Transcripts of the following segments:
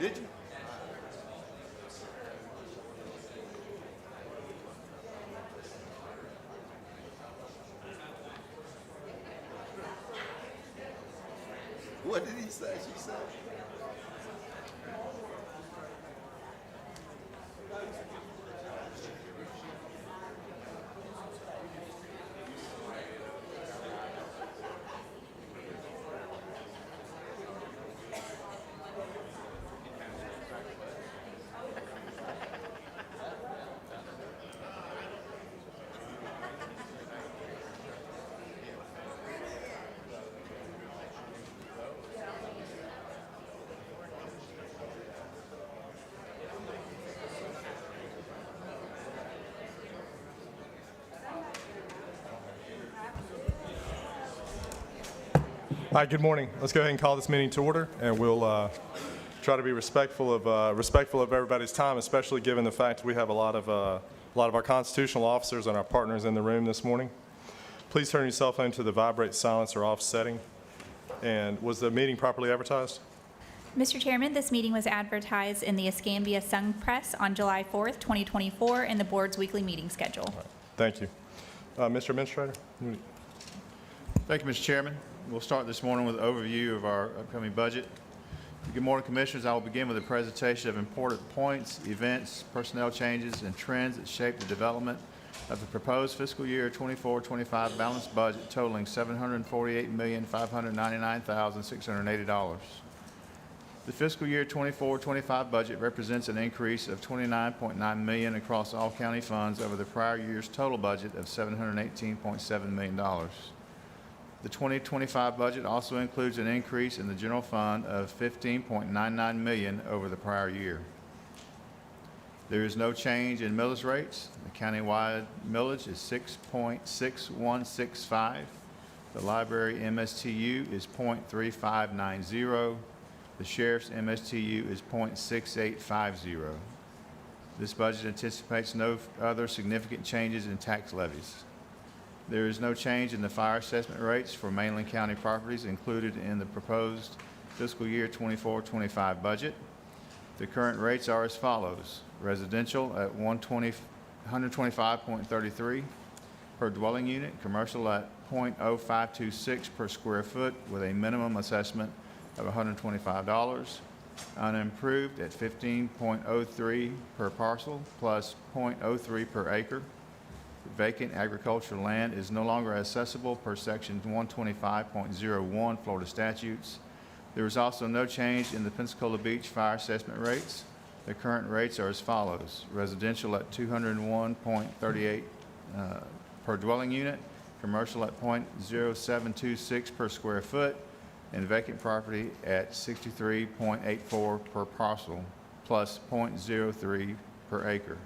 Did you? What did he say? She said. All right, good morning. Let's go ahead and call this meeting to order, and we'll try to be respectful of everybody's time, especially given the fact we have a lot of our constitutional officers and our partners in the room this morning. Please turn your cell phone to the vibrate, silence, or off setting. And was the meeting properly advertised? Mr. Chairman, this meeting was advertised in the Escambia Sun Press on July 4th, 2024, in the board's weekly meeting schedule. All right, thank you. Mr. Administrator? Thank you, Mr. Chairman. We'll start this morning with an overview of our upcoming budget. Good morning, Commissioners. I will begin with a presentation of important points, events, personnel changes, and trends that shape the development of the proposed fiscal year 24-25 balanced budget totaling $748,599,680. The fiscal year 24-25 budget represents an increase of $29.9 million across all county funds over the prior year's total budget of $718.7 million. The 2025 budget also includes an increase in the general fund of $15.99 million over the prior year. There is no change in millage rates. The countywide millage is 6.6165. The library MSTU is 0.3590. The sheriff's MSTU is 0.6850. This budget anticipates no other significant changes in tax levies. There is no change in the fire assessment rates for mainland county properties included in the proposed fiscal year 24-25 budget. The current rates are as follows. Residential at 125.33 per dwelling unit, commercial at 0.0526 per square foot with a minimum assessment of $125, unimproved at 15.03 per parcel plus 0.03 per acre. Vacant agricultural land is no longer accessible per section 125.01 Florida statutes. There is also no change in the Pensacola Beach fire assessment rates. The current rates are as follows. Residential at 201.38 per dwelling unit, commercial at 0.0726 per square foot, and vacant property at 63.84 per parcel plus 0.03 per acre.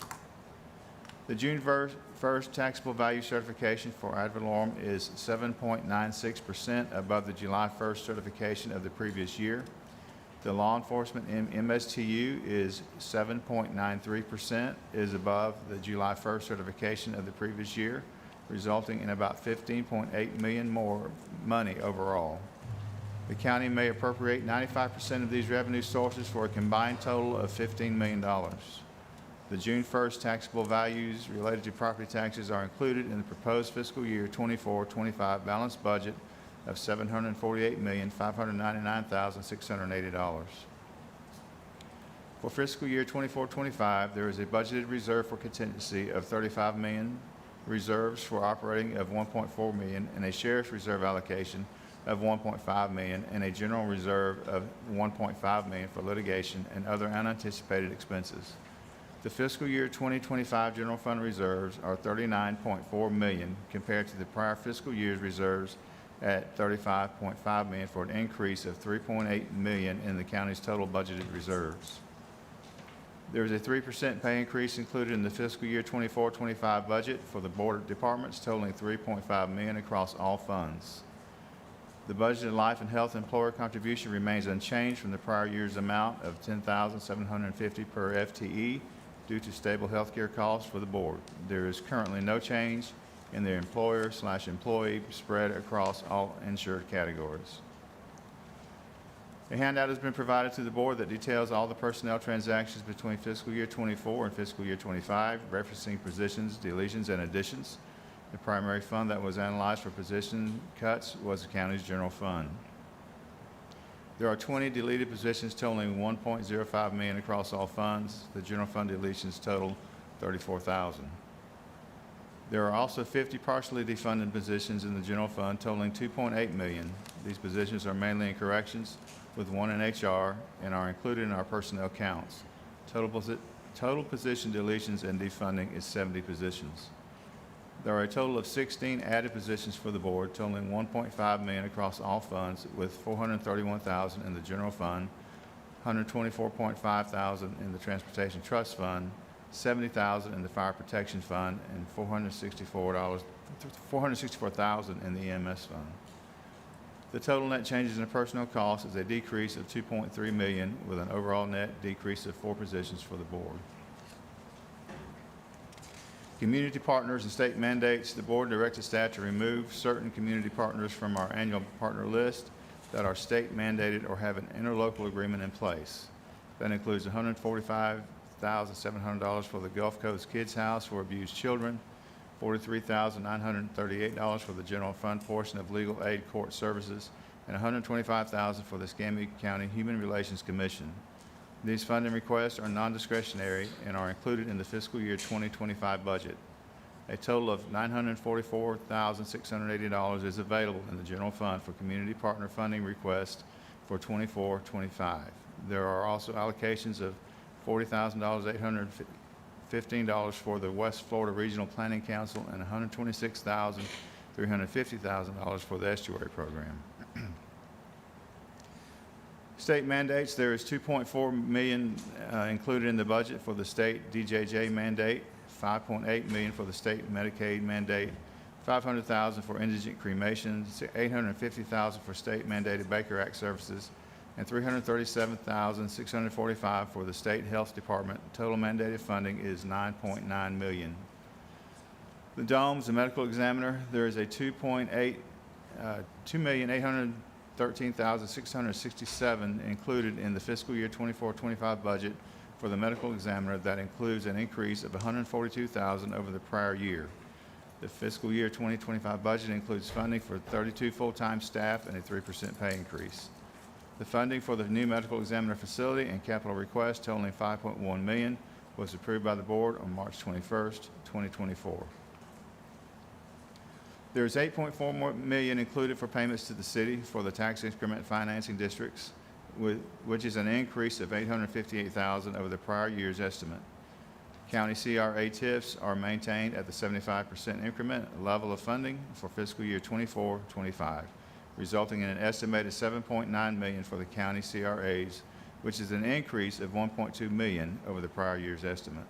The June 1st taxable value certification for ad valorem is 7.96% above the July 1st certification of the previous year. The law enforcement MSTU is 7.93%, is above the July 1st certification of the previous year, resulting in about $15.8 million more money overall. The county may appropriate 95% of these revenue sources for a combined total of $15 million. The June 1st taxable values related to property taxes are included in the proposed fiscal year 24-25 balanced budget of $748,599,680. For fiscal year 24-25, there is a budgeted reserve for contingency of $35 million, reserves for operating of $1.4 million, and a sheriff's reserve allocation of $1.5 million, and a general reserve of $1.5 million for litigation and other unanticipated expenses. The fiscal year 2025 general fund reserves are $39.4 million compared to the prior fiscal year's reserves at $35.5 million for an increase of $3.8 million in the county's total budgeted reserves. There is a 3% pay increase included in the fiscal year 24-25 budget for the board departments totaling $3.5 million across all funds. The budgeted life and health employer contribution remains unchanged from the prior year's amount of $10,750 per FTE due to stable health care costs for the board. There is currently no change in the employer/employee spread across all insured categories. A handout has been provided to the board that details all the personnel transactions between fiscal year '24 and fiscal year '25, referencing positions, deletions, and additions. The primary fund that was analyzed for position cuts was the county's general fund. There are 20 deleted positions totaling $1.05 million across all funds. The general fund deletions total $34,000. There are also 50 partially defunded positions in the general fund totaling $2.8 million. These positions are mainly in corrections, with one in HR, and are included in our personnel counts. Total position deletions and defunding is 70 positions. There are a total of 16 added positions for the board, totaling $1.5 million across all funds, with $431,000 in the general fund, $124,500 in the transportation trust fund, $70,000 in the fire protection fund, and $464,000 in the EMS fund. The total net changes in the personnel cost is a decrease of $2.3 million, with an overall net decrease of 4 positions for the board. Community partners and state mandates. The board directed staff to remove certain community partners from our annual partner list that are state mandated or have an interlocal agreement in place. That includes $145,700 for the Gulf Coast Kids House for abused children, $43,938 for the general fund portion of legal aid court services, and $125,000 for the Escambia County Human Relations Commission. These funding requests are non-discretionary and are included in the fiscal year 2025 budget. A total of $944,680 is available in the general fund for community partner funding requests for 24-25. There are also allocations of $40,815 for the West Florida Regional Planning Council and $126,350,000 for the estuary program. State mandates. There is $2.4 million included in the budget for the state DJJ mandate, $5.8 million for the state Medicaid mandate, $500,000 for indigent cremation, $850,000 for state mandated Baker Act services, and $337,645 for the state health department. Total mandated funding is $9.9 million. The DOMS, the medical examiner, there is a $2,813,667 included in the fiscal year 24-25 budget for the medical examiner. That includes an increase of $142,000 over the prior year. The fiscal year 2025 budget includes funding for 32 full-time staff and a 3% pay increase. The funding for the new medical examiner facility and capital request totaling $5.1 million was approved by the board on March 21st, 2024. There is $8.4 million included for payments to the city for the tax increment financing districts, which is an increase of $858,000 over the prior year's estimate. County CRA TIFs are maintained at the 75% increment level of funding for fiscal year 24-25, resulting in an estimated $7.9 million for the county CRAs, which is an increase of $1.2 million over the prior year's estimate.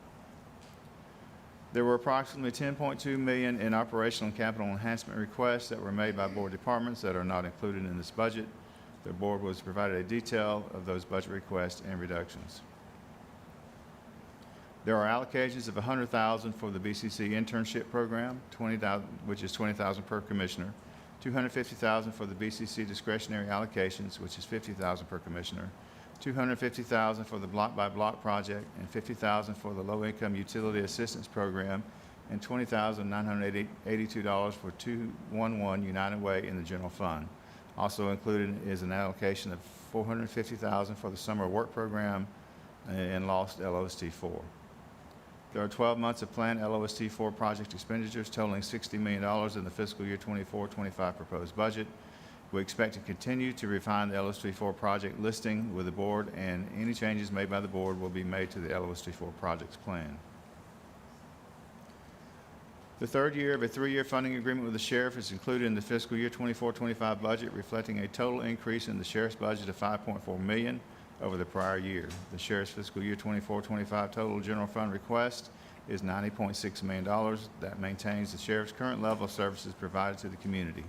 There were approximately $10.2 million in operational and capital enhancement requests that were made by board departments that are not included in this budget. The board was provided a detail of those budget requests and reductions. There are allocations of $100,000 for the BCC internship program, which is $20,000 per commissioner, $250,000 for the BCC discretionary allocations, which is $50,000 per commissioner, $250,000 for the block-by-block project, and $50,000 for the low-income utility assistance program, and $20,982 for 211 United Way in the general fund. Also included is an allocation of $450,000 for the summer work program and lost LOST-4. There are 12 months of planned LOST-4 project expenditures totaling $60 million in the fiscal year 24-25 proposed budget. We expect to continue to refine the LOST-4 project listing with the board, and any changes made by the board will be made to the LOST-4 project's plan. The third year of a 3-year funding agreement with the sheriff is included in the fiscal year 24-25 budget, reflecting a total increase in the sheriff's budget of $5.4 million over the prior year. The sheriff's fiscal year 24-25 total general fund request is $90.6 million. That maintains the sheriff's current level of services provided to the community.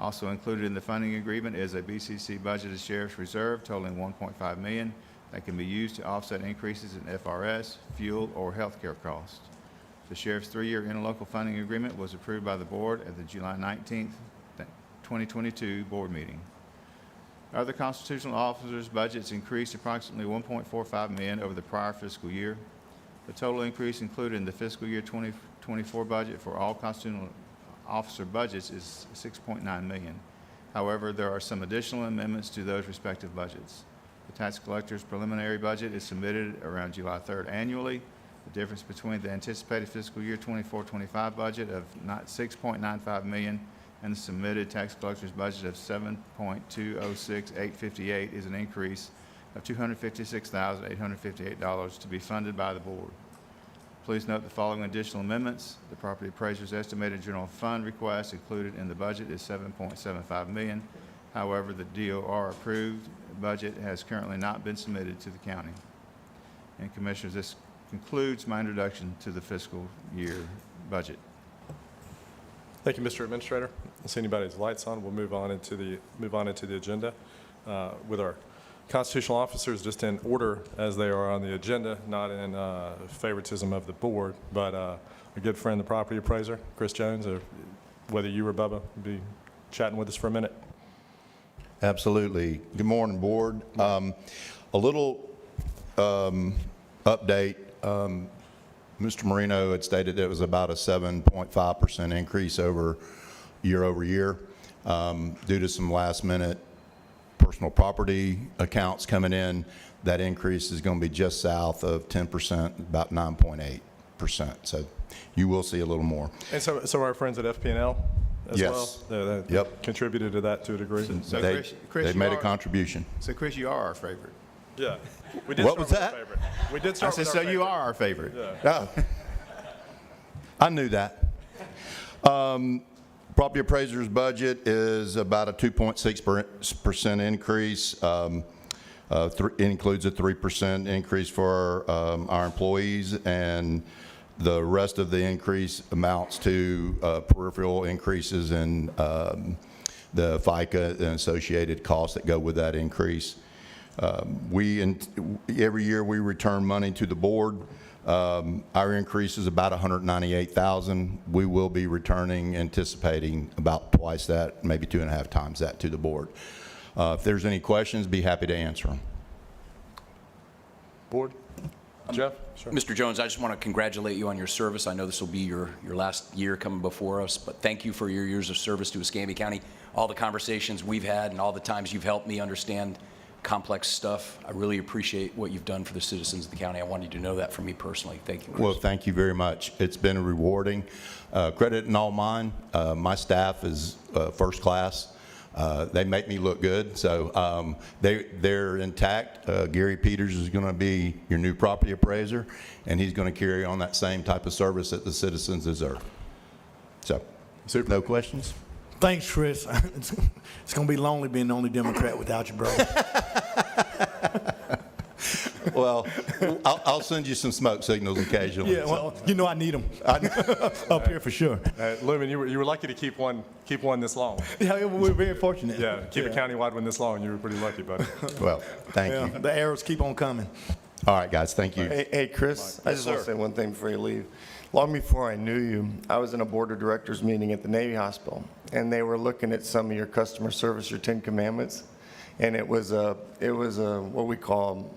Also included in the funding agreement is a BCC budgeted sheriff's reserve totaling $1.5 million that can be used to offset increases in FRS, fuel, or healthcare costs. The sheriff's 3-year interlocal funding agreement was approved by the board at the July 19th, 2022 board meeting. Other constitutional officers' budgets increased approximately $1.45 million over the prior fiscal year. The total increase included in the fiscal year 2024 budget for all constitutional officer budgets is $6.9 million. However, there are some additional amendments to those respective budgets. The tax collector's preliminary budget is submitted around July 3rd annually. The difference between the anticipated fiscal year 24-25 budget of $6.95 million and the submitted tax collector's budget of $7.206858 is an increase of $256,858 to be funded by the board. Please note the following additional amendments. The property appraiser's estimated general fund request included in the budget is $7.75 million. However, the DOR approved budget has currently not been submitted to the county. And Commissioners, this concludes my introduction to the fiscal year budget. Thank you, Mr. Administrator. Unless anybody's lights on, we'll move on into the agenda with our constitutional officers just in order as they are on the agenda, not in favoritism of the board, but a good friend, the property appraiser, Chris Jones, or whether you or Bubba would be chatting with us for a minute. Absolutely. Good morning, board. A little update. Mr. Marino had stated that it was about a 7.5% increase over year. Due to some last minute personal property accounts coming in, that increase is going to be just south of 10%, about 9.8%. So you will see a little more. And so our friends at FP&L as Yes. well? Yep. Contributed to that to a degree? So They Chris, you made a are- contribution. So Chris, you are our favorite. Yeah. We did What start was with that? our favorite. We did I start said, with so our you favorite. are our favorite. Yeah. Oh. I knew that. Property appraiser's budget is about a 2.6% increase. It includes a 3% increase for our employees, and the rest of the increase amounts to peripheral increases in the FICA and associated costs that go with that increase. Every year we return money to the board. Our increase is about $198,000. We will be returning, anticipating about twice that, maybe 2.5 times that to the board. If there's any questions, be happy to answer them. Board? Jeff? Sure. Mr. Jones, I just want to congratulate you on your service. I know this will be your last year coming before us, but thank you for your years of service to Escambia County, all the conversations we've had and all the times you've helped me understand complex stuff. I really appreciate what you've done for the citizens of the county. I want you to know that from me personally. Thank you, Chris. Well, thank you very much. It's been rewarding. Credit and all mine. My staff is first class. They make me look good, so they're intact. Gary Peters is going to be your new property appraiser, and he's going to carry on that same type of service that the citizens deserve. So, Super. no questions? Thanks, Chris. It's going to be lonely being the only Democrat without you, bro. Well, I'll send you some smoke signals occasionally. Yeah, well, you know I need them up here for sure. Lumen, you were lucky to keep one this long. Yeah, we're very fortunate. Yeah, keep a countywide one this long. You were pretty lucky, buddy. Well, thank Yeah, you. the arrows keep on coming. All right, guys, thank you. Hey, Chris, I just want to say one thing before you leave. Long before I knew you, I was in a board of directors meeting at the Navy Hospital, and they were looking at some of your customer service, your 10 Commandments, and it was a what we call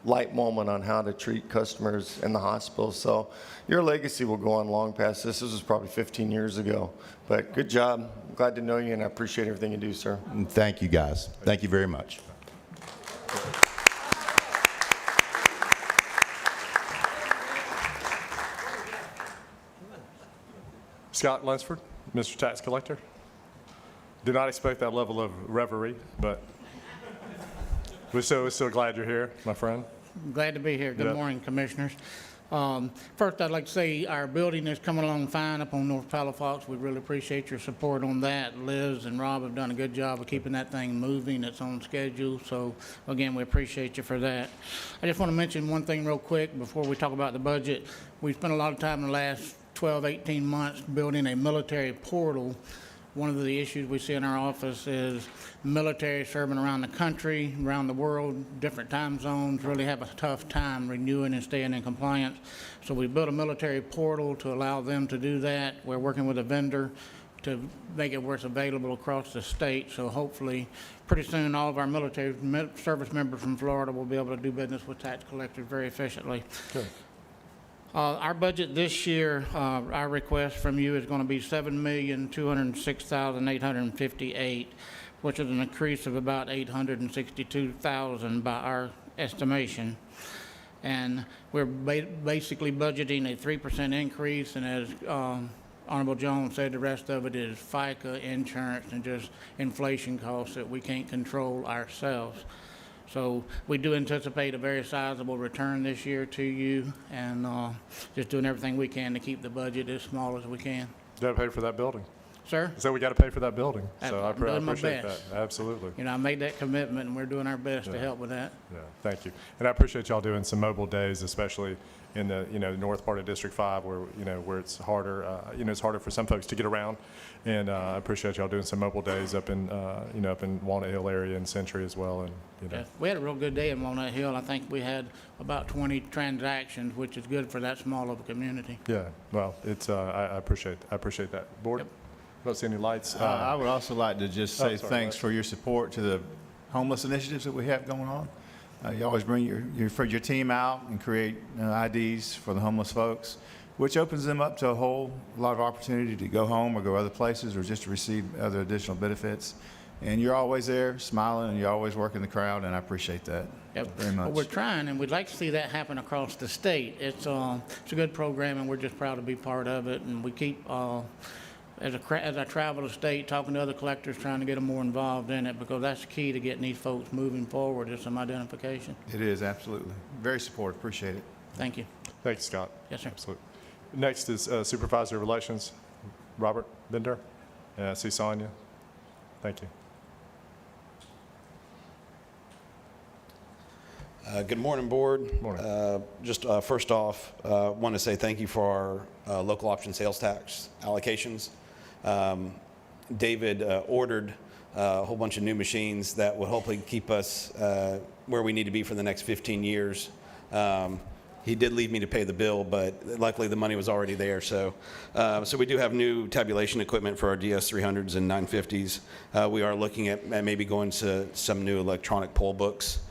light moment on how to treat customers in the hospital. So your legacy will go on long past this. This was probably 15 years ago, but good job. Glad to know you, and I appreciate everything you do, sir. And thank you, guys. Thank you very much. Scott Lunsford, Mr. Tax Collector. Did not expect that level of reverie, but we're so glad you're here, my friend. Glad to be here. Good Yeah. morning, Commissioners. First, I'd like to say our building is coming along fine up on North Palafox. We really appreciate your support on that. Liz and Rob have done a good job of keeping that thing moving. It's on schedule. So, again, we appreciate you for that. I just want to mention one thing real quick before we talk about the budget. We spent a lot of time in the last 12, 18 months building a military portal. One of the issues we see in our office is military serving around the country, around the world, different time zones, really have a tough time renewing and staying in compliance. So we built a military portal to allow them to do that. We're working with a vendor to make it where it's available across the state. So hopefully, pretty soon, all of our military service members from Florida will be able to do business with tax collectors very efficiently. Good. Our budget this year, our request from you is going to be $7,206,858, which is an increase of about $862,000 by our estimation. And we're basically budgeting a 3% increase, and as Honorable Jones said, the rest of it is FICA, insurance, and just inflation costs that we can't control ourselves. So we do anticipate a very sizable return this year to you, and just doing everything we can to keep the budget as small as we can. You got to pay for that building. Sir? So we got to pay for that building. So I I'm doing my appreciate that. best. Absolutely. You know, I made that commitment, and we're doing our best to help with that. Yeah, thank you. And I appreciate y'all doing some mobile days, especially in the, north part of District 5 where, where it's harder, it's harder for some folks to get around. And I appreciate y'all doing some mobile days up in, up in Walnut Hill area and Century as well. And, Yeah, we had a real good day in Walnut Hill. I think we had about 20 transactions, which is good for that small of a community. yeah, well, it's, I appreciate that. Board? Yep. Don't see any lights. I would also like to just say sorry, thanks Wes. for your support to the homeless initiatives that we have going on. You always bring your team out and create IDs for the homeless folks, which opens them up to a whole lot of opportunity to go home or go other places or just to receive other additional benefits. And you're always there smiling, and you're always working the crowd, and I appreciate that very much. Well, we're trying, and we'd like to see that happen across the state. It's a good program, and we're just proud to be part of it. And we keep, as I travel the state, talking to other collectors, trying to get them more involved in it, because that's the key to getting these folks moving forward, is some identification. It is, absolutely. Very supportive. Appreciate it. Thank you. Thank you, Scott. Yes, sir. Absolutely. Next is Supervisor of Elections, Robert Bender. I see Sonia. Thank you. Good morning, Board. Morning. Just first off, want to say thank you for our local option sales tax allocations. David ordered a whole bunch of new machines that will hopefully keep us where we need to be for the next 15 years. He did leave me to pay the bill, but luckily the money was already there. So we do have new tabulation equipment for our DS300s and 950s. We are looking at maybe going to some new electronic poll books,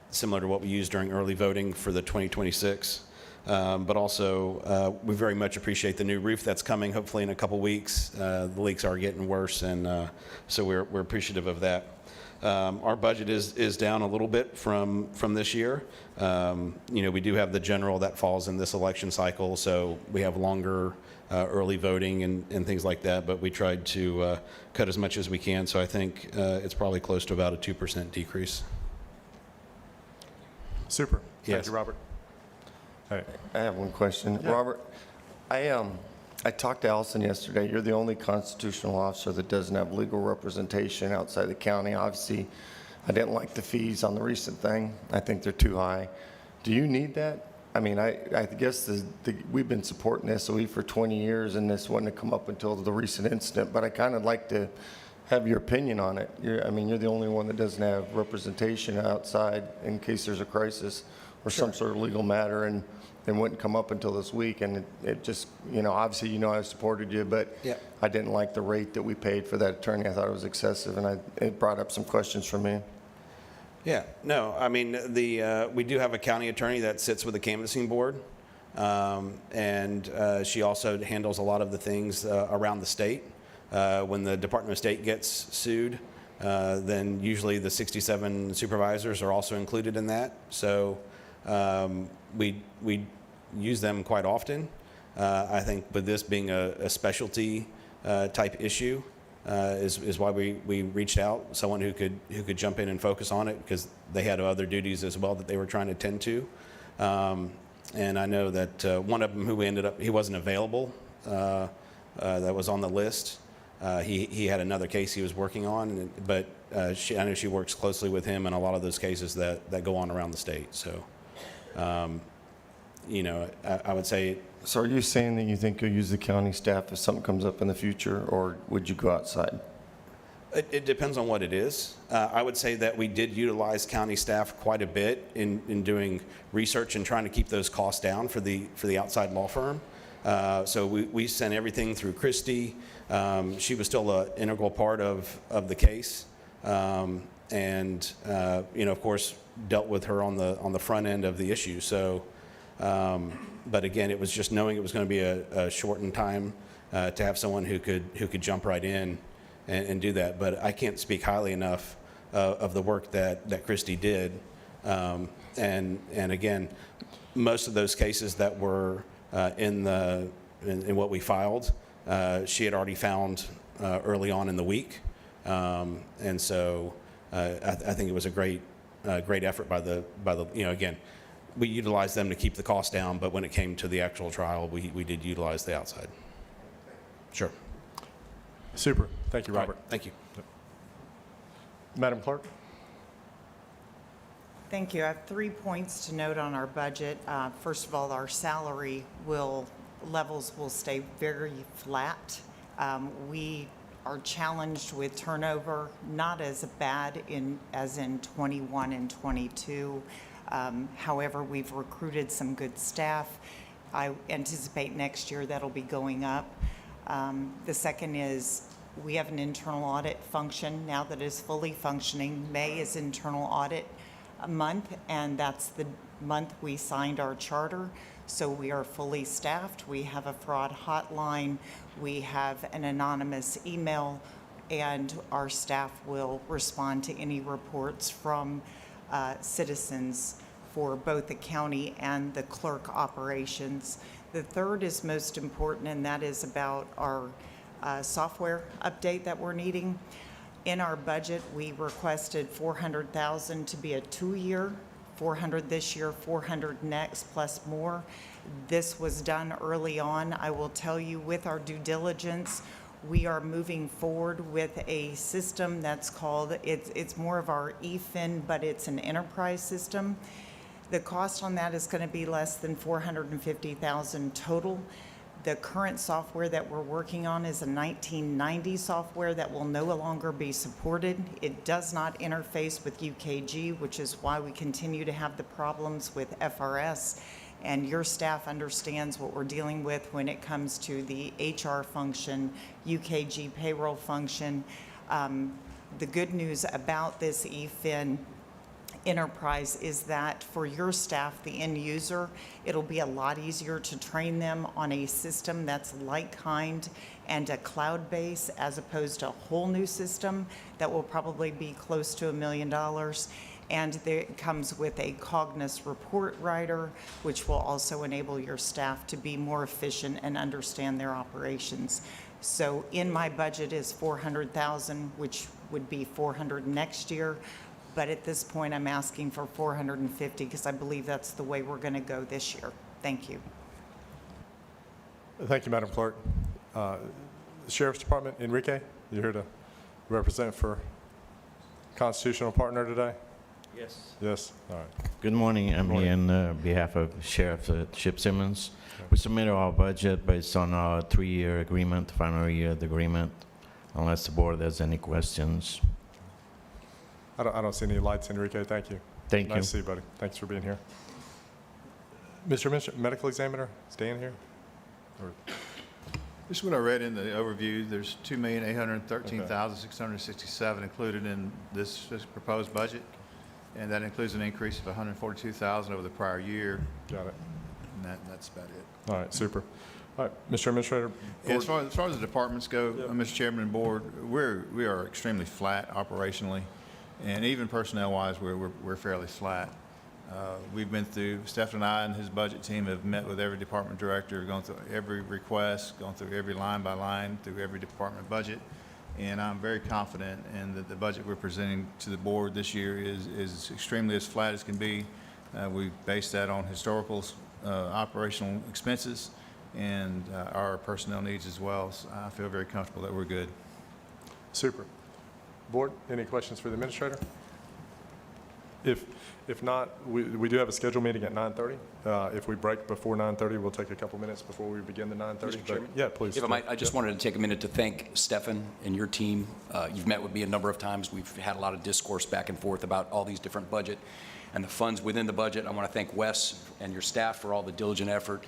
similar to what we used during early voting for the 2026. But also, we very much appreciate the new roof that's coming, hopefully in a couple weeks. The leaks are getting worse, and so we're appreciative of that. Our budget is down a little bit from this year. We do have the general that falls in this election cycle, so we have longer early voting and things like that, but we tried to cut as much as we can, so I think it's probably close to about a 2% decrease. Super. Thank Yes. you, Robert. Hey. I have one question. Robert, I talked to Allison yesterday. You're the only constitutional officer that doesn't have legal representation outside the county. Obviously, I didn't like the fees on the recent thing. I think they're too high. Do you need that? I mean, I guess we've been supporting SOE for 20 years, and this wouldn't have come up until the recent incident, but I kind of like to have your opinion on it. You're the only one that doesn't have representation outside in case there's a crisis or some sort of legal matter, and it wouldn't come up until this week. And it just, obviously, I supported you, but Yeah. I didn't like the rate that we paid for that attorney. I thought it was excessive, and it brought up some questions for me. Yeah, no, I mean, we do have a county attorney that sits with the canvassing board, and she also handles a lot of the things around the state. When the Department of State gets sued, then usually the 67 supervisors are also included in that. So we use them quite often. I think with this being a specialty type issue is why we reached out, someone who could jump in and focus on it, because they had other duties as well that they were trying to tend to. And I know that one of them he wasn't available, that was on the list. He had another case he was working on, but I know she works closely with him in a lot of those cases that go on around the state. So, I would say. So are you saying that you think you'll use the county staff if something comes up in the future, or would you go outside? It depends on what it is. I would say that we did utilize county staff quite a bit in doing research and trying to keep those costs down for the outside law firm. So we sent everything through Christie. She was still an integral part of the case. And, of course, dealt with her on the front end of the issue. So, but again, it was just knowing it was going to be a shortened time to have someone who could jump right in and do that. But I can't speak highly enough of the work that Christie did. And again, most of those cases that were in what we filed, she had already found early on in the week. And so I think it was a great effort by the again, we utilized them to keep the cost down, but when it came to the actual trial, we did utilize the outside. Sure. Super. Thank you, All right. Robert. Thank you. Madam Clerk? Thank you. I have 3 points to note on our budget. First of all, our salary levels will stay very flat. We are challenged with turnover, not as bad as in 21 and 22. However, we've recruited some good staff. I anticipate next year that'll be going up. The second is we have an internal audit function now that is fully functioning. May is internal audit month, and that's the month we signed our charter. So we are fully staffed. We have a fraud hotline. We have an anonymous email, and our staff will respond to any reports from citizens for both the county and the clerk operations. The third is most important, and that is about our software update that we're needing. In our budget, we requested $400,000 to be a 2-year, 400 this year, 400 next, plus more. This was done early on. I will tell you, with our due diligence, we are moving forward with a system that's called, it's more of our eFin, but it's an enterprise system. The cost on that is going to be less than $450,000 total. The current software that we're working on is a 1990 software that will no longer be supported. It does not interface with UKG, which is why we continue to have the problems with FRS. And your staff understands what we're dealing with when it comes to the HR function, UKG payroll function. The good news about this eFin enterprise is that for your staff, the end user, it'll be a lot easier to train them on a system that's like-kind and a cloud base, as opposed to a whole new system that will probably be close to $1 million. And it comes with a Cognos report writer, which will also enable your staff to be more efficient and understand their operations. So in my budget is $400,000, which would be $400 next year. But at this point, I'm asking for $450 because I believe that's the way we're going to go this year. Thank you. Thank you, Madam Clerk. Sheriff's Department, Enrique, you're here to represent for constitutional partner today? Yes. Yes, all right. Good morning. I'm here on behalf of Sheriff Chip Simmons. We submitted our budget based on our 3-year agreement, final year of the agreement, unless the board has any questions. I don't see any lights, Enrique. Thank you. Thank you. Nice to see you, buddy. Thanks for being here. Mr. Medical Examiner, is Dan here? Or- This is what I read in the overview. There's $2,813,667 included in this proposed budget, and that includes an increase of $142,000 over the prior year, Got it. and that's about it. All right, super. All right, Mr. Administrator. As far as the departments go, Mr. Chairman and Board, we are extremely flat operationally, and even personnel-wise, we're fairly flat. We've been through, Stephen and I and his budget team have met with every department director, gone through every request, gone through every line by line, through every department budget, and I'm very confident in that the budget we're presenting to the board this year is extremely as flat as can be. We based that on historical operational expenses and our personnel needs as well. So I feel very comfortable that we're good. Super. Board, any questions for the administrator? If not, we do have a scheduled meeting at 9:30. If we break before 9:30, we'll take a couple minutes before we begin the 9:30. Mr. Chairman? Yeah, please. If I might, I just wanted to take a minute to thank Stefan and your team. You've met with me a number of times. We've had a lot of discourse back and forth about all these different budget and the funds within the budget. I want to thank Wes and your staff for all the diligent effort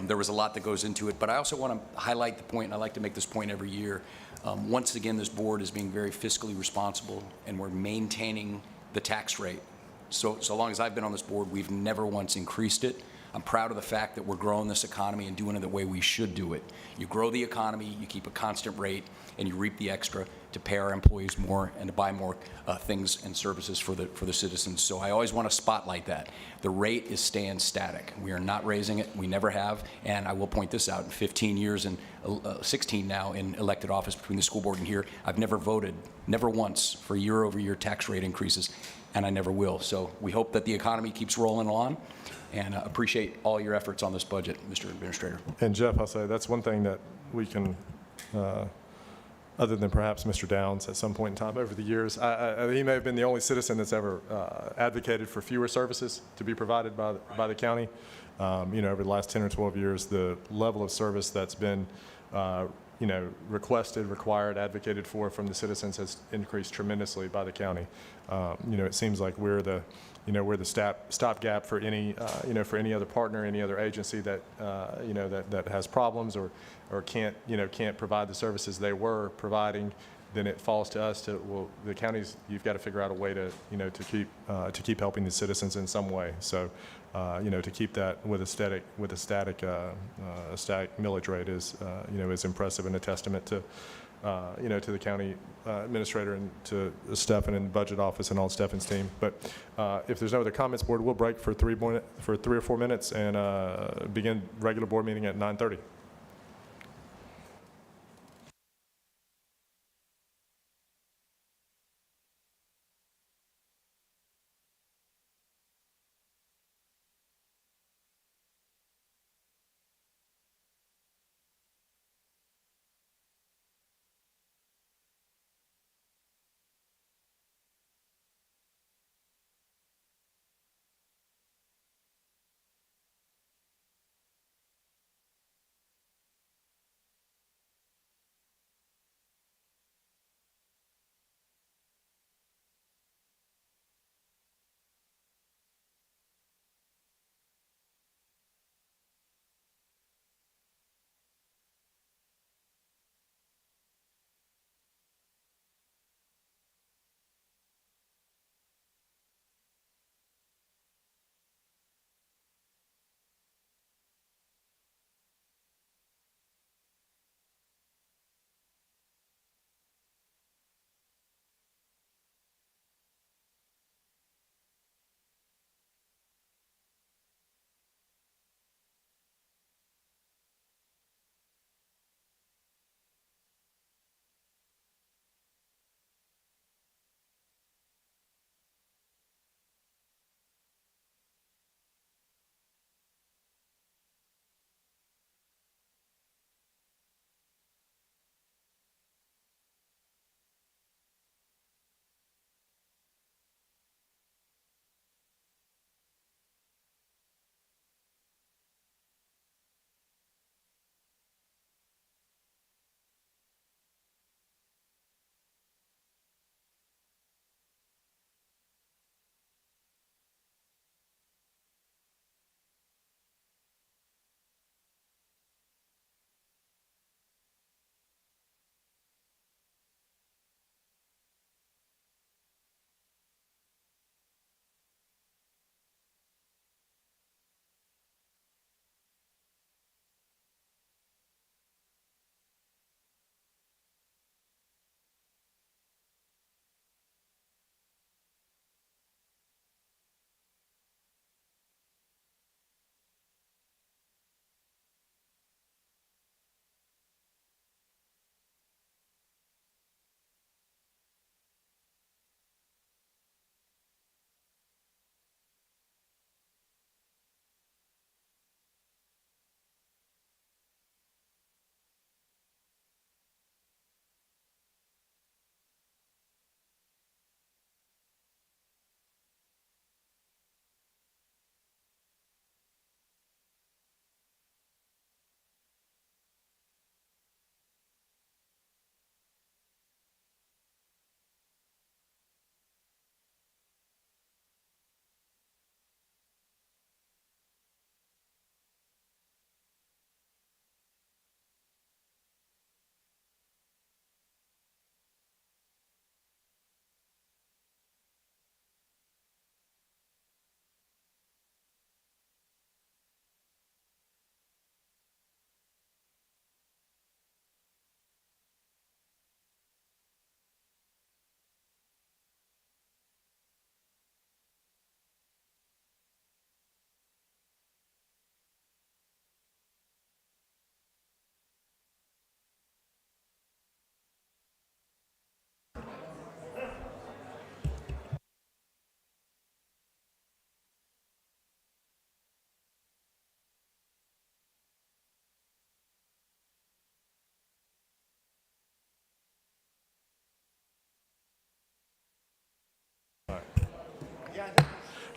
There was a lot that goes into it, but I also want to highlight the point, and I like to make this point every year. Once again, this board is being very fiscally responsible, and we're maintaining the tax rate. So long as I've been on this board, we've never once increased it. I'm proud of the fact that we're growing this economy and doing it the way we should do it. You grow the economy, you keep a constant rate, and you reap the extra to pay our employees more and to buy more things and services for the citizens. So I always want to spotlight that. The rate is staying static. We are not raising it. We never have. And I will point this out. In 15 years and 16 now in elected office between the school board and here, I've never voted, never once, for year-over-year tax rate increases, and I never will. So we hope that the economy keeps rolling on, and appreciate all your efforts on this budget, Mr. Administrator. And Jeff, I'll say that's one thing that we can, other than perhaps Mr. Downs at some point in time over the years, he may have been the only citizen that's ever advocated for fewer services to be provided by the county. Over the last 10 or 12 years, the level of service that's been requested, required, advocated for from the citizens has increased tremendously by the county. It seems like we're the stopgap for any other partner, any other agency that that has problems or can't provide the services they were providing. Then it falls to us the counties. You've got to figure out a way to keep helping the citizens in some way. So to keep that with a static millage rate is impressive and a testament to to the county administrator and to Stephen and budget office and all Stephen's team. But if there's no other comments, board will break for 3 or 4 minutes and begin regular board meeting at 9:30.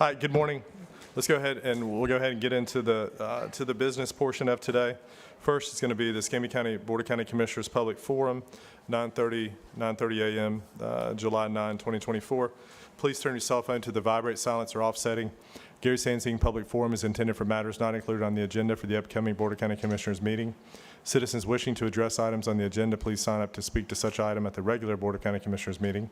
Hi, good morning. Let's go ahead and get into the business portion of today. First, it's going to be the Escambia County Board of County Commissioners Public Forum, 9:30 a.m., July 9, 2024. Please turn your cell phone to the vibrate, silence, or off setting. Gary Sansing Public Forum is intended for matters not included on the agenda for the upcoming Board of County Commissioners meeting. Citizens wishing to address items on the agenda, please sign up to speak to such item at the regular Board of County Commissioners meeting.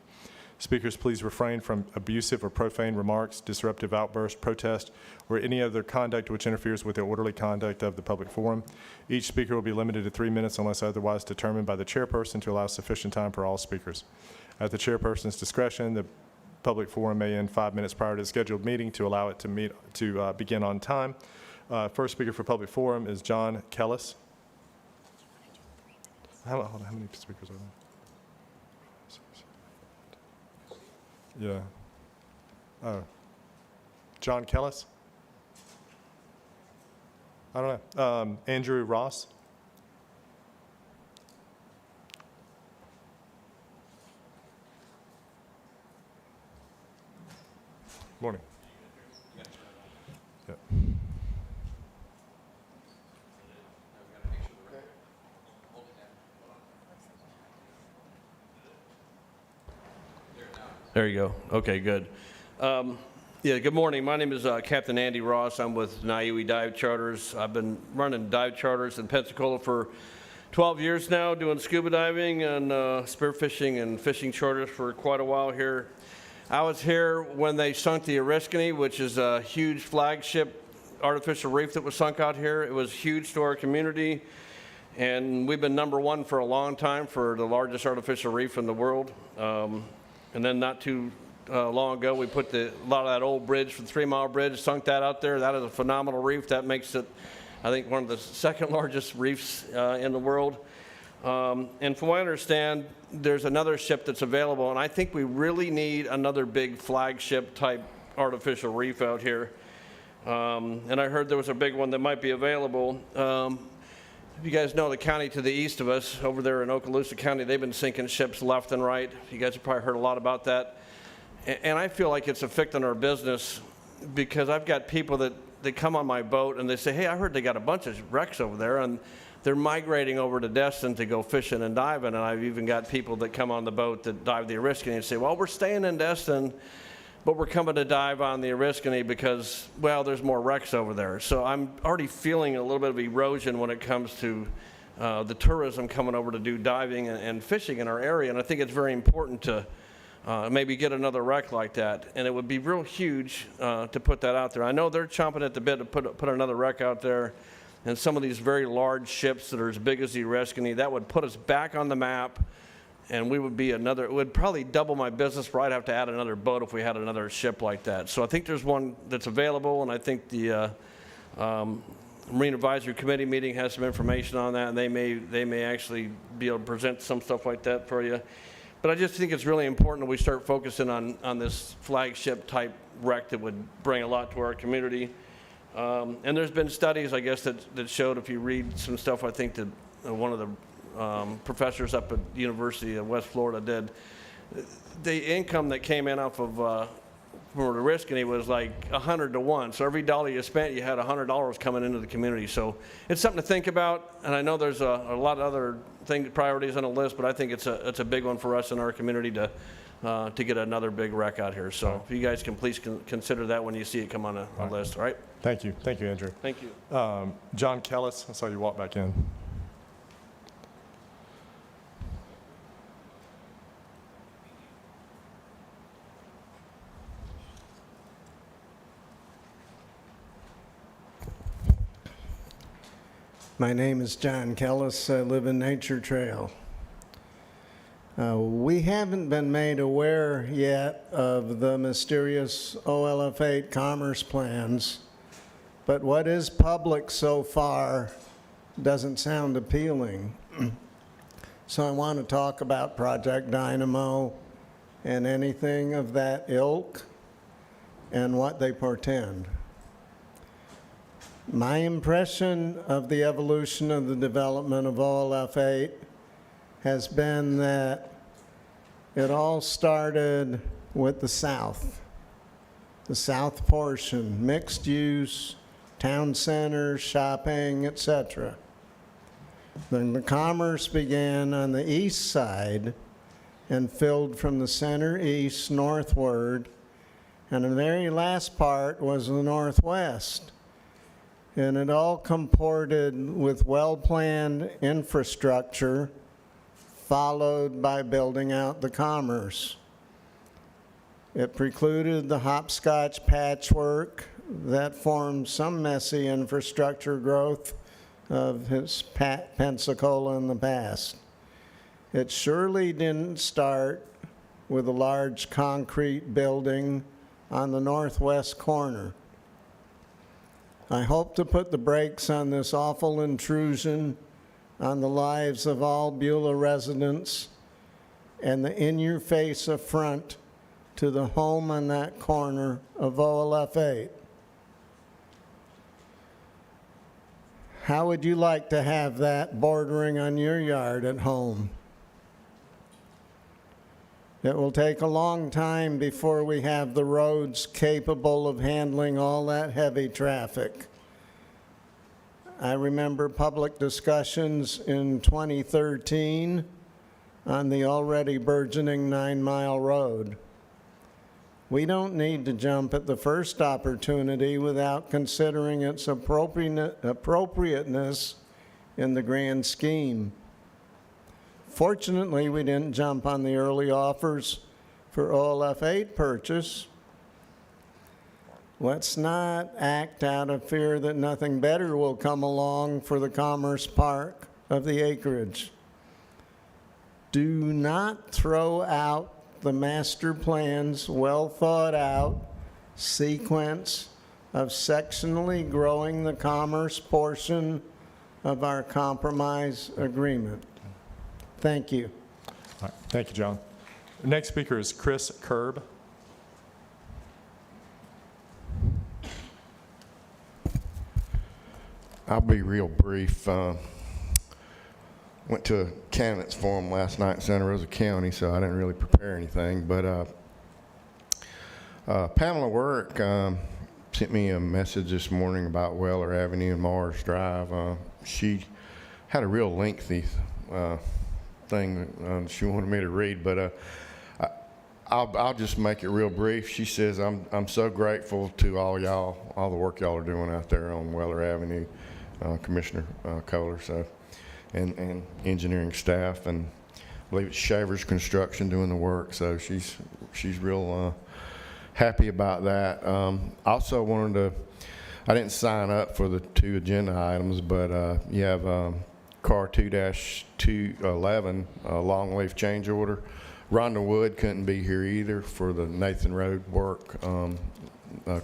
Speakers, please refrain from abusive or profane remarks, disruptive outbursts, protest, or any other conduct which interferes with the orderly conduct of the public forum. Each speaker will be limited to 3 minutes unless otherwise determined by the chairperson to allow sufficient time for all speakers. At the chairperson's discretion, the public forum may end 5 minutes prior to the scheduled meeting to allow it to begin on time. First speaker for public forum is John Kellis. Hold on, how many speakers are there? Yeah. Oh. John Kellis? I don't know. Andrew Ross? Morning. Yeah. There you go. Okay, good. Yeah, good morning. My name is Captain Andy Ross. I'm with Niue Dive Charters. I've been running dive charters in Pensacola for 12 years now, doing scuba diving and spearfishing and fishing charters for quite a while here. I was here when they sunk the Oriskany, which is a huge flagship artificial reef that was sunk out here. It was huge to our community, and we've been #1 for a long time for the largest artificial reef in the world. And then not too long ago, we put a lot of that old bridge, the 3 Mile Bridge, sunk that out there. That is a phenomenal reef. That makes it, I think, one of the second largest reefs in the world. And from what I understand, there's another ship that's available, and I think we really need another big flagship type artificial reef out here. And I heard there was a big one that might be available. You guys know the county to the east of us, over there in Okaloosa County, they've been sinking ships left and right. You guys have probably heard a lot about that. And I feel like it's affecting our business because I've got people that come on my boat and they say, hey, I heard they got a bunch of wrecks over there, and they're migrating over to Destin to go fishing and diving. And I've even got people that come on the boat that dive the Oriskany and say, well, we're staying in Destin, but we're coming to dive on the Oriskany because, well, there's more wrecks over there. So I'm already feeling a little bit of erosion when it comes to the tourism coming over to do diving and fishing in our area. And I think it's very important to maybe get another wreck like that. And it would be real huge to put that out there. I know they're chomping at the bit to put another wreck out there. And some of these very large ships that are as big as the Oriskany, that would put us back on the map. And we would be it would probably double my business, where I'd have to add another boat if we had another ship like that. So I think there's one that's available, and I think the Marine Advisory Committee meeting has some information on that, and they may actually be able to present some stuff like that for you. But I just think it's really important that we start focusing on this flagship type wreck that would bring a lot to our community. And there's been studies, I guess, that showed, if you read some stuff, I think that one of the professors up at the University of West Florida did, the income that came in off of from the Oriskany was like 100 to 1. So every dollar you spent, you had $100 coming into the community. So it's something to think about. And I know there's a lot of other priorities on the list, but I think it's a big one for us in our community to get another big wreck out here. So if you guys can please consider that when you see it come on the list. All right. Thank you, Andrew. Thank you. John Kellis, I saw you walk back in. My name is John Kellis. I live in Nature Trail. We haven't been made aware yet of the mysterious OLF8 commerce plans, but what is public so far doesn't sound appealing. So I want to talk about Project Dynamo and anything of that ilk and what they portend. My impression of the evolution of the development of OLF8 has been that it all started with the South. the south portion, mixed use, town centers, shopping, etc. Then the commerce began on the east side and filled from the center east northward, and the very last part was the northwest. And it all comported with well-planned infrastructure, followed by building out the commerce. It precluded the hopscotch patchwork that formed some messy infrastructure growth of Pensacola in the past. It surely didn't start with a large concrete building on the northwest corner. I hope to put the brakes on this awful intrusion on the lives of all Beulah residents and the in-your-face affront to the home on that corner of OLF 8. How would you like to have that bordering on your yard at home? It will take a long time before we have the roads capable of handling all that heavy traffic. I remember public discussions in 2013 on the already burgeoning 9-mile road. We don't need to jump at the first opportunity without considering its appropriateness in the grand scheme. Fortunately, we didn't jump on the early offers for OLF 8 purchase. Let's not act out of fear that nothing better will come along for the Commerce Park of the acreage. Do not throw out the master plan's well-thought-out sequence of sectionally growing the commerce portion of our compromise agreement. Thank you. All right, thank you, John. The next speaker is Chris Kerb. I'll be real brief. Went to a candidates forum last night in Santa Rosa County, so I didn't really prepare anything. But Pamela Work sent me a message this morning about Weller Avenue and Mars Drive. She had a real lengthy thing she wanted me to read, but I'll just make it real brief. She says, I'm so grateful to all y'all, all the work y'all are doing out there on Weller Avenue, Commissioner Kohler, so, and engineering staff, and I believe it's Shavers Construction doing the work, so she's real happy about that. Also wanted to, I didn't sign up for the 2 agenda items, but you have car 2-211, longleaf change order. Rhonda Wood couldn't be here either for the Nathan Road work.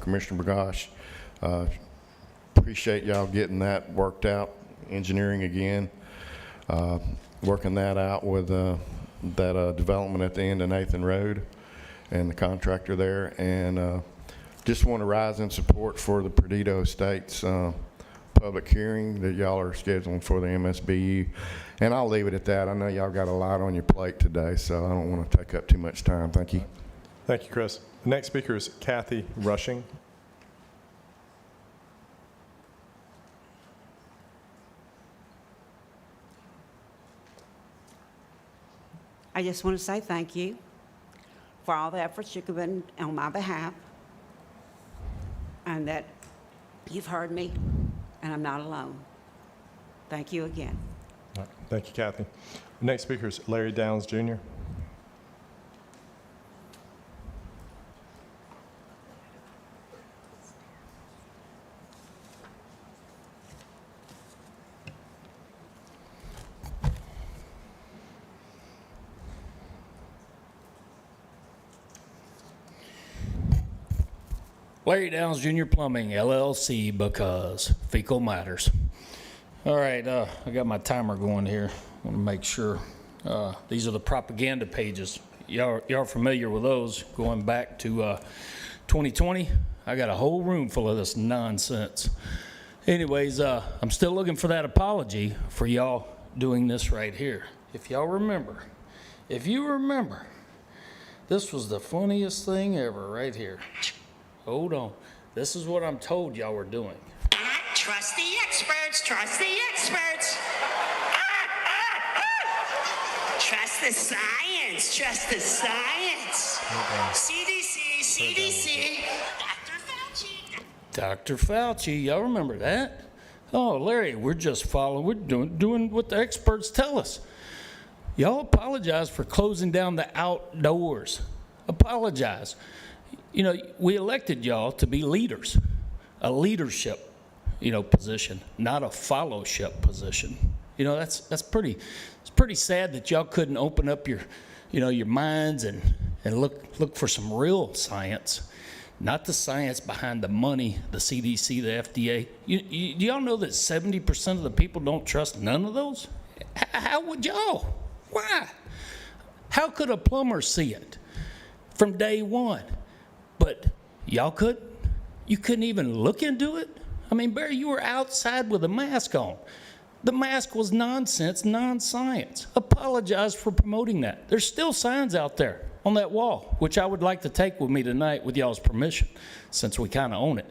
Commissioner Bergosh, appreciate y'all getting that worked out, engineering again, working that out with that development at the end of Nathan Road and the contractor there. And just want to rise in support for the Perdido Estates public hearing that y'all are scheduling for the MSBU. And I'll leave it at that. I know y'all got a lot on your plate today, so I don't want to take up too much time. Thank you. Thank you, Chris. The next speaker is Kathy Rushing. I just want to say thank you for all the efforts you've given on my behalf, and that you've heard me, and I'm not alone. Thank you again. All right, thank you, Kathy. The next speaker is Larry Downs, Jr. Larry Downs Jr. Plumbing, LLC, because fecal matters. All right, I got my timer going here. I want to make sure. These are the propaganda pages. Y'all are familiar with those going back to 2020. I got a whole room full of this nonsense. Anyways, I'm still looking for that apology for y'all doing this right here. If y'all remember, this was the funniest thing ever right here. Hold on. This is what I'm told y'all were doing. Trust the experts. Trust the experts. Trust the science. Trust the science. CDC, CDC. Dr. Fauci. Dr. Fauci, y'all remember that? Oh, Larry, we're just following, we're doing what the experts tell us. Y'all apologize for closing down the outdoors. Apologize. You know, we elected y'all to be leaders, a leadership, position, not a fellowship position. That's pretty, it's pretty sad that y'all couldn't open up your, your minds and look for some real science. Not the science behind the money, the CDC, the FDA. Do y'all know that 70% of the people don't trust none of those? How would y'all? Why? How could a plumber see it from day one? But y'all couldn't? You couldn't even look into it? I mean, Barry, you were outside with a mask on. The mask was nonsense, non-science. Apologize for promoting that. There's still signs out there on that wall, which I would like to take with me tonight with y'all's permission, since we kind of own it.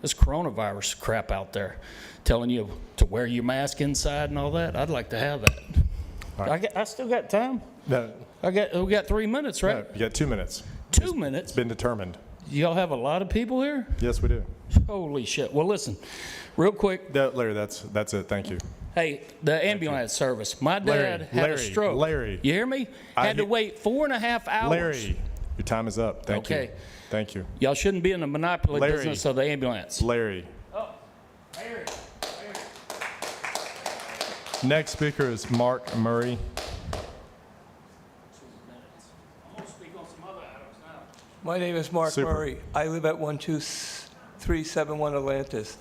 This coronavirus crap out there telling you to wear your mask inside and all that. I'd like to have that. Right. I still got time. No, we got 3 minutes, right? no, you got 2 minutes. 2 minutes? It's been determined. Y'all have a lot of people here? Yes, we do. Holy shit. Well, listen, real quick. Larry, that's it. Thank you. Hey, the ambulance service. My dad had a stroke. Larry. You hear me? Had to wait 4.5 hours. Larry, your time is up. Thank you. Okay. Thank you. Y'all shouldn't be in the monopoly Larry. business of the ambulance. Larry. Oh, Larry. Next speaker is Mark Murray. My name is Mark Super. Murray. I live at 12371 Atlantis.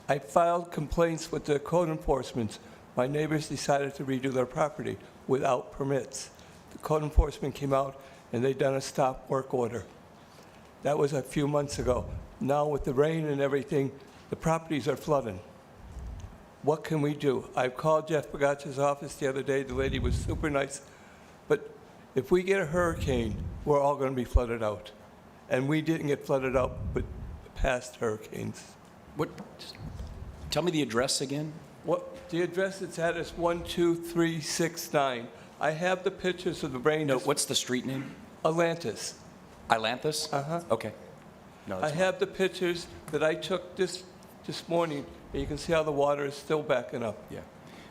I filed complaints with the code enforcement. My neighbors decided to redo their property without permits. The code enforcement came out and they done a stop work order. That was a few months ago. Now with the rain and everything, the properties are flooding. What can we do? I called Jeff Bagacha's office the other day. The lady was super nice. But if we get a hurricane, we're all going to be flooded out. And we didn't get flooded out with past hurricanes. Tell me the address again. The address it's at is 12369. I have the pictures of the rain. No, what's the street name? Atlantis. Atlantis? Uh-huh. Okay. No, I that's have the pictures that I took this morning, and you can see how the water is still backing up. Yeah.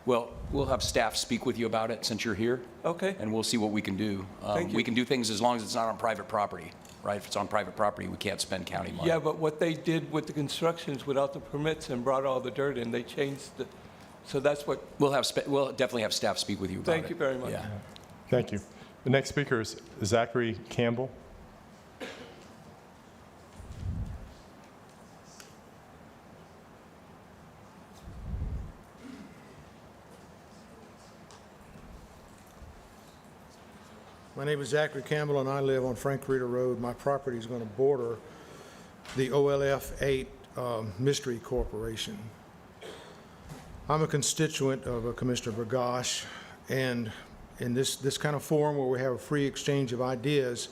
Well, we'll have staff speak with you about it since you're here. Okay. And we'll see what we can do. Thank you. We can do things as long as it's not on private property, right? If it's on private property, we can't spend county money. Yeah, but what they did with the constructions without the permits and brought all the dirt in, they changed the, so that's what. We'll definitely have staff speak with you about it. Thank you very much. Yeah. Thank you. The next speaker is Zachary Campbell. My name is Zachary Campbell, and I live on Frank Reeder Road. My property is going to border the OLF 8 Mystery Corporation. I'm a constituent of Commissioner Bergosh, and in this kind of forum where we have a free exchange of ideas,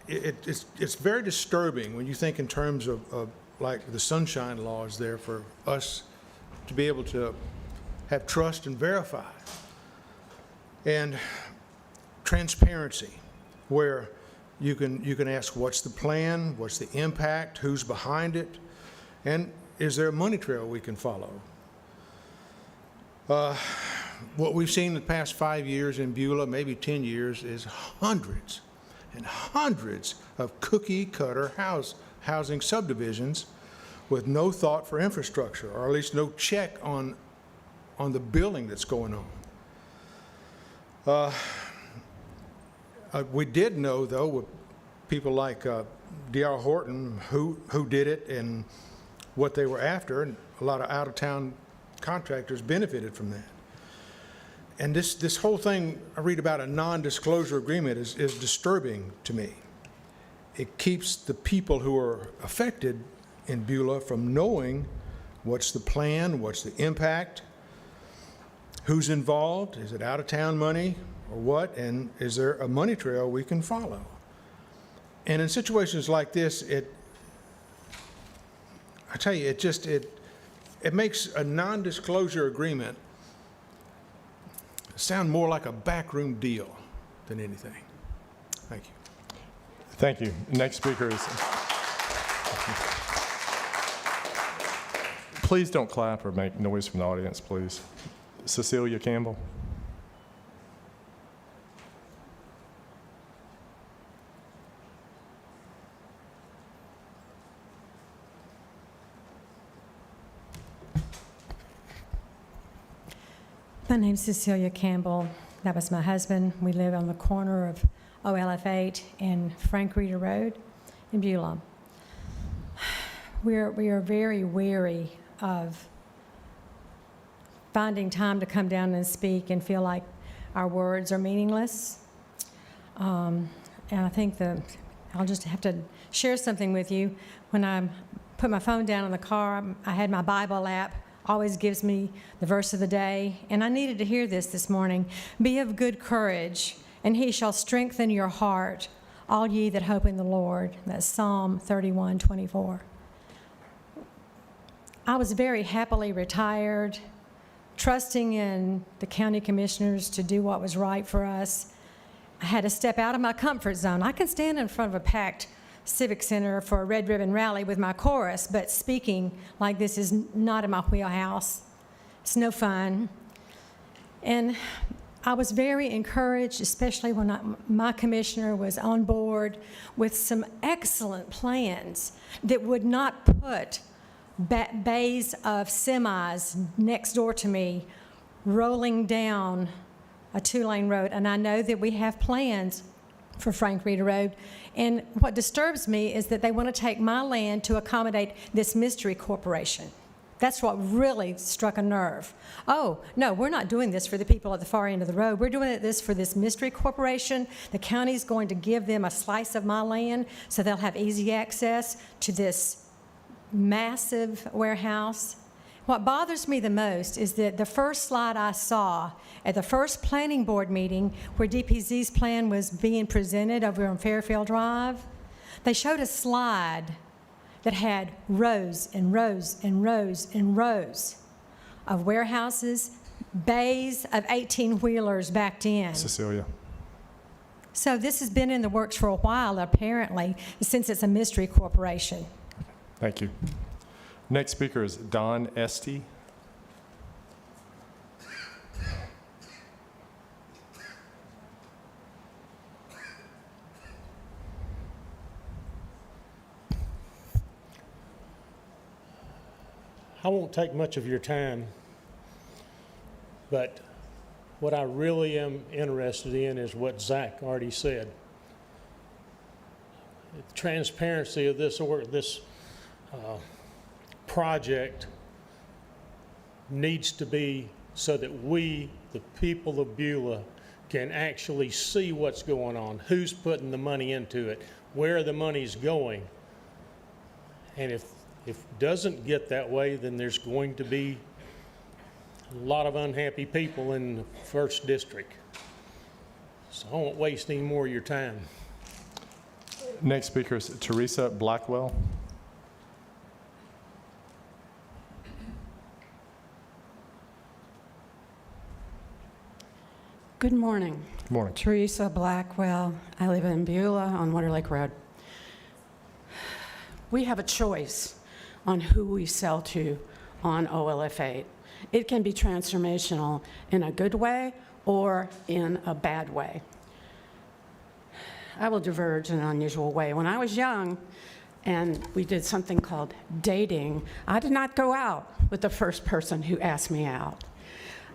it's very disturbing when you think in terms of like the sunshine law is there for us to be able to have trust and verify. And transparency, where you can ask what's the plan, what's the impact, who's behind it, and is there a money trail we can follow? What we've seen in the past 5 years in Beulah, maybe 10 years, is hundreds and hundreds of cookie-cutter housing subdivisions with no thought for infrastructure, or at least no check on the building that's going on. We did know, though, with people like D.R. Horton, who did it and what they were after, and a lot of out-of-town contractors benefited from that. And this whole thing I read about a non-disclosure agreement is disturbing to me. It keeps the people who are affected in Beulah from knowing what's the plan, what's the impact, who's involved, is it out-of-town money or what, and is there a money trail we can follow? And in situations like this, I tell you, it makes a non-disclosure agreement sound more like a backroom deal than anything. Thank you. Thank you. Next speaker is... Please don't clap or make noise from the audience, please. Cecilia Campbell. My name's Cecilia Campbell. That was my husband. We live on the corner of OLF 8 and Frank Reeder Road in Beulah. We are very weary of finding time to come down and speak and feel like our words are meaningless. And I think I'll just have to share something with you. When I put my phone down in the car, I had my Bible app, always gives me the verse of the day, and I needed to hear this morning. Be of good courage, and he shall strengthen your heart, all ye that hope in the Lord. That's Psalm 31:24. I was very happily retired, trusting in the county commissioners to do what was right for us. I had to step out of my comfort zone. I can stand in front of a packed Civic Center for a red ribbon rally with my chorus, but speaking like this is not in my wheelhouse. It's no fun. And I was very encouraged, especially when my commissioner was on board with some excellent plans that would not put bays of semis next door to me rolling down a 2-lane road. And I know that we have plans for Frank Reeder Road. And what disturbs me is that they want to take my land to accommodate this mystery corporation. That's what really struck a nerve. Oh, no, we're not doing this for the people at the far end of the road. We're doing this for this mystery corporation. The county's going to give them a slice of my land so they'll have easy access to this massive warehouse. What bothers me the most is that the first slide I saw at the first planning board meeting where DPZ's plan was being presented over on Fairfield Drive, they showed a slide that had rows and rows and rows and rows of warehouses, bays of 18-wheelers backed in. Cecilia. So this has been in the works for a while, apparently, since it's a mystery corporation. Thank you. Next speaker is Don Esty. I won't take much of your time, but what I really am interested in is what Zach already said. The transparency of this project needs to be so that we, the people of Beulah, can actually see what's going on, who's putting the money into it, where the money's going. And if it doesn't get that way, then there's going to be a lot of unhappy people in the first district. So I won't waste any more of your time. Next speaker is Teresa Blackwell. Good morning. Good morning. Teresa Blackwell. I live in Beulah on Water Lake Road. We have a choice on who we sell to on OLF 8. It can be transformational in a good way or in a bad way. I will diverge in an unusual way. When I was young and we did something called dating, I did not go out with the first person who asked me out.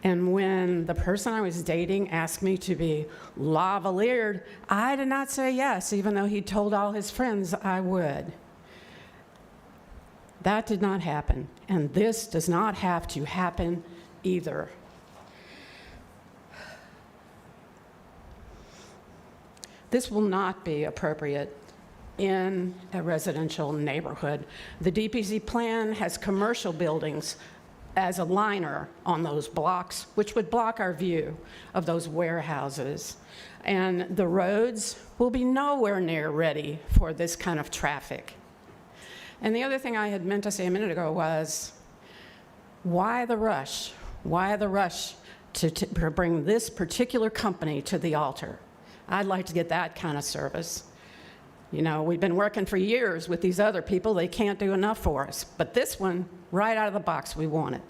And when the person I was dating asked me to be lavaliered, I did not say yes, even though he told all his friends I would. That did not happen, and this does not have to happen either. This will not be appropriate in a residential neighborhood. The DPZ plan has commercial buildings as a liner on those blocks, which would block our view of those warehouses. And the roads will be nowhere near ready for this kind of traffic. And the other thing I had meant to say a minute ago was, why the rush? Why the rush to bring this particular company to the altar? I'd like to get that kind of service. You know, we've been working for years with these other people. They can't do enough for us. But this one, right out of the box, we want it.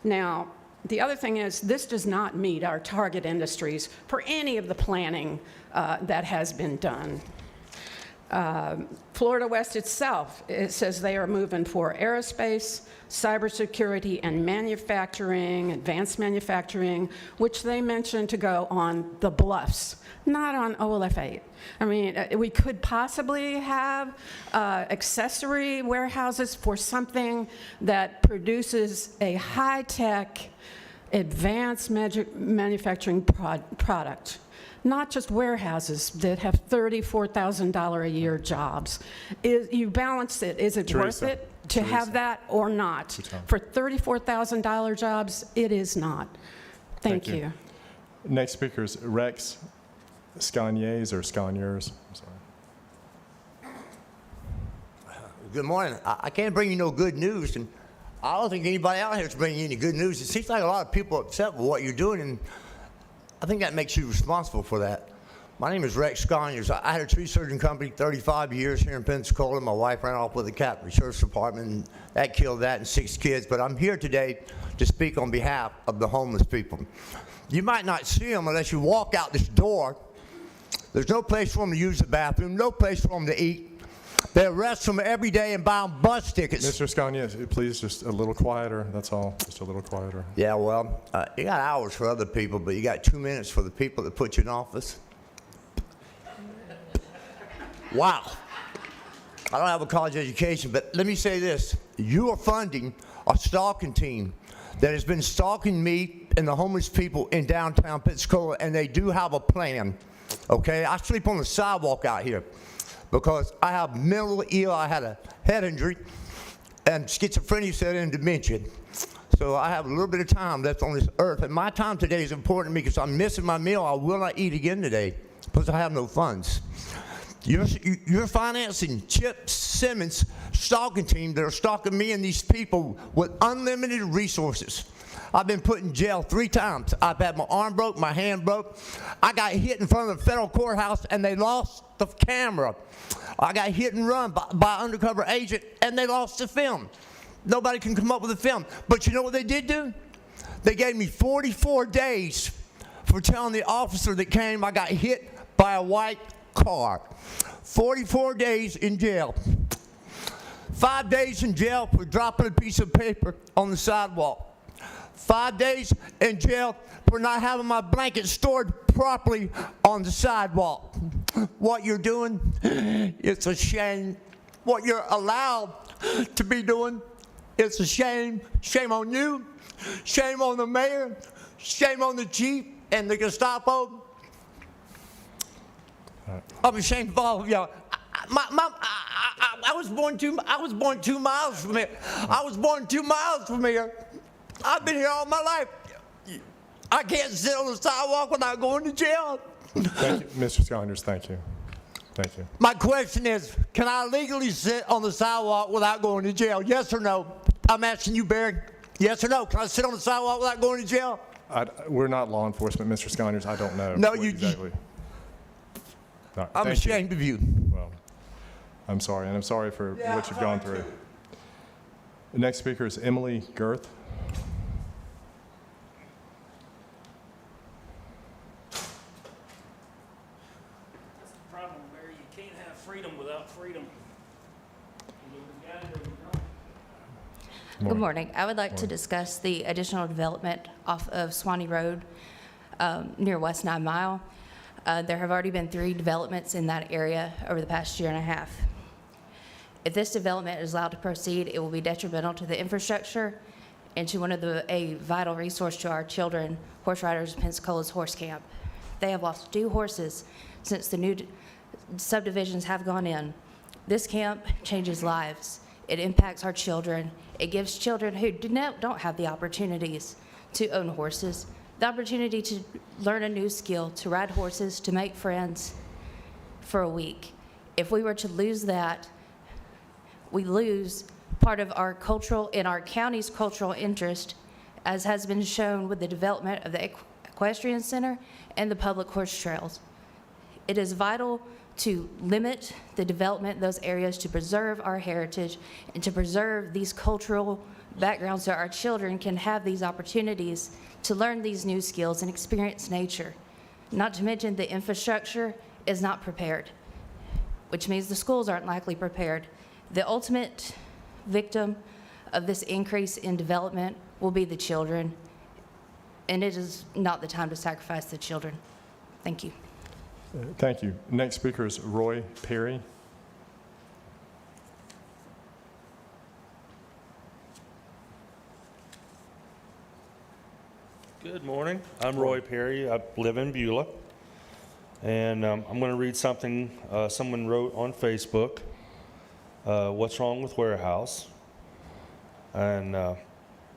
Now, the other thing is, this does not meet our target industries for any of the planning that has been done. Florida West itself, it says they are moving for aerospace, cybersecurity, and manufacturing, advanced manufacturing, which they mentioned to go on the bluffs, not on OLF 8. I mean, we could possibly have accessory warehouses for something that produces a high-tech, advanced manufacturing product. Not just warehouses that have $34,000 a year jobs. You balance it. Is it worth it to have that or not? For $34,000 jobs, it is not. Thank you. Next speaker is Rex Scalniers or Scalniers. I'm sorry. Good morning. I can't bring you no good news, and I don't think anybody out here is bringing you any good news. It seems like a lot of people are upset with what you're doing, and I think that makes you responsible for that. My name is Rex Scalniers. I had a tree surgeon company 35 years here in Pensacola. My wife ran off with the Capitol Research Department, and that killed that and 6 kids. But I'm here today to speak on behalf of the homeless people. You might not see them unless you walk out this door. There's no place for them to use the bathroom, no place for them to eat. They arrest them every day and buy them bus tickets. Mr. Scalniers, please just a little quieter. That's all. Just a little quieter. Yeah, well, you got hours for other people, but you got 2 minutes for the people that put you in office. Wow. I don't have a college education, but let me say this. You are funding a stalking team that has been stalking me and the homeless people in downtown Pensacola, and they do have a plan, okay? I sleep on the sidewalk out here because I have mentally ill. I had a head injury, and schizophrenia set in, dementia. So I have a little bit of time left on this earth, and my time today is important to me because I'm missing my meal. I will not eat again today because I have no funds. You're financing Chip Simmons' stalking team that are stalking me and these people with unlimited resources. I've been put in jail 3 times. I've had my arm broke, my hand broke. I got hit in front of the federal courthouse and they lost the camera. I got hit and run by an undercover agent and they lost the film. Nobody can come up with a film. But you know what they did do? They gave me 44 days for telling the officer that came I got hit by a white car. 44 days in jail. 5 days in jail for dropping a piece of paper on the sidewalk. 5 days in jail for not having my blanket stored properly on the sidewalk. What you're doing, it's a shame. What you're allowed to be doing, it's a shame. Shame on you. Shame on the mayor. Shame on the chief and the Gestapo. I'm ashamed of all of y'all. I was born 2 miles from here. I was born 2 miles from here. I've been here all my life. I can't sit on the sidewalk without going to jail. Thank you, Mr. Scalniers. Thank you. Thank you. My question is, can I legally sit on the sidewalk without going to jail? Yes or no? I'm asking you, Barry. Yes or no? Can I sit on the sidewalk without going to jail? We're not law enforcement, Mr. Scalniers. I don't know. No, what you. exactly. No, I'm thank you. ashamed of you. Well, I'm sorry, and I'm sorry for what you've gone through. The next speaker is Emily Girth. That's the problem, Larry. You can't have freedom without freedom. Good morning. I would like to discuss the additional development off of Swanee Road near West 9 Mile. There have already been 3 developments in that area over the past year and a half. If this development is allowed to proceed, it will be detrimental to the infrastructure and to a vital resource to our children, horse riders, Pensacola's horse camp. They have lost 2 horses since the new subdivisions have gone in. This camp changes lives. It impacts our children. It gives children who don't have the opportunities to own horses the opportunity to learn a new skill, to ride horses, to make friends for a week. If we were to lose that, we lose part of our county's cultural interest, as has been shown with the development of the equestrian center and the public horse trails. It is vital to limit the development in those areas to preserve our heritage and to preserve these cultural backgrounds so our children can have these opportunities to learn these new skills and experience nature. Not to mention the infrastructure is not prepared, which means the schools aren't likely prepared. The ultimate victim of this increase in development will be the children, and it is not the time to sacrifice the children. Thank you. Thank you. Next speaker is Roy Perry. Good morning. I'm Roy Perry. I live in Beulah. And I'm going to read something someone wrote on Facebook. What's wrong with Warehouse? And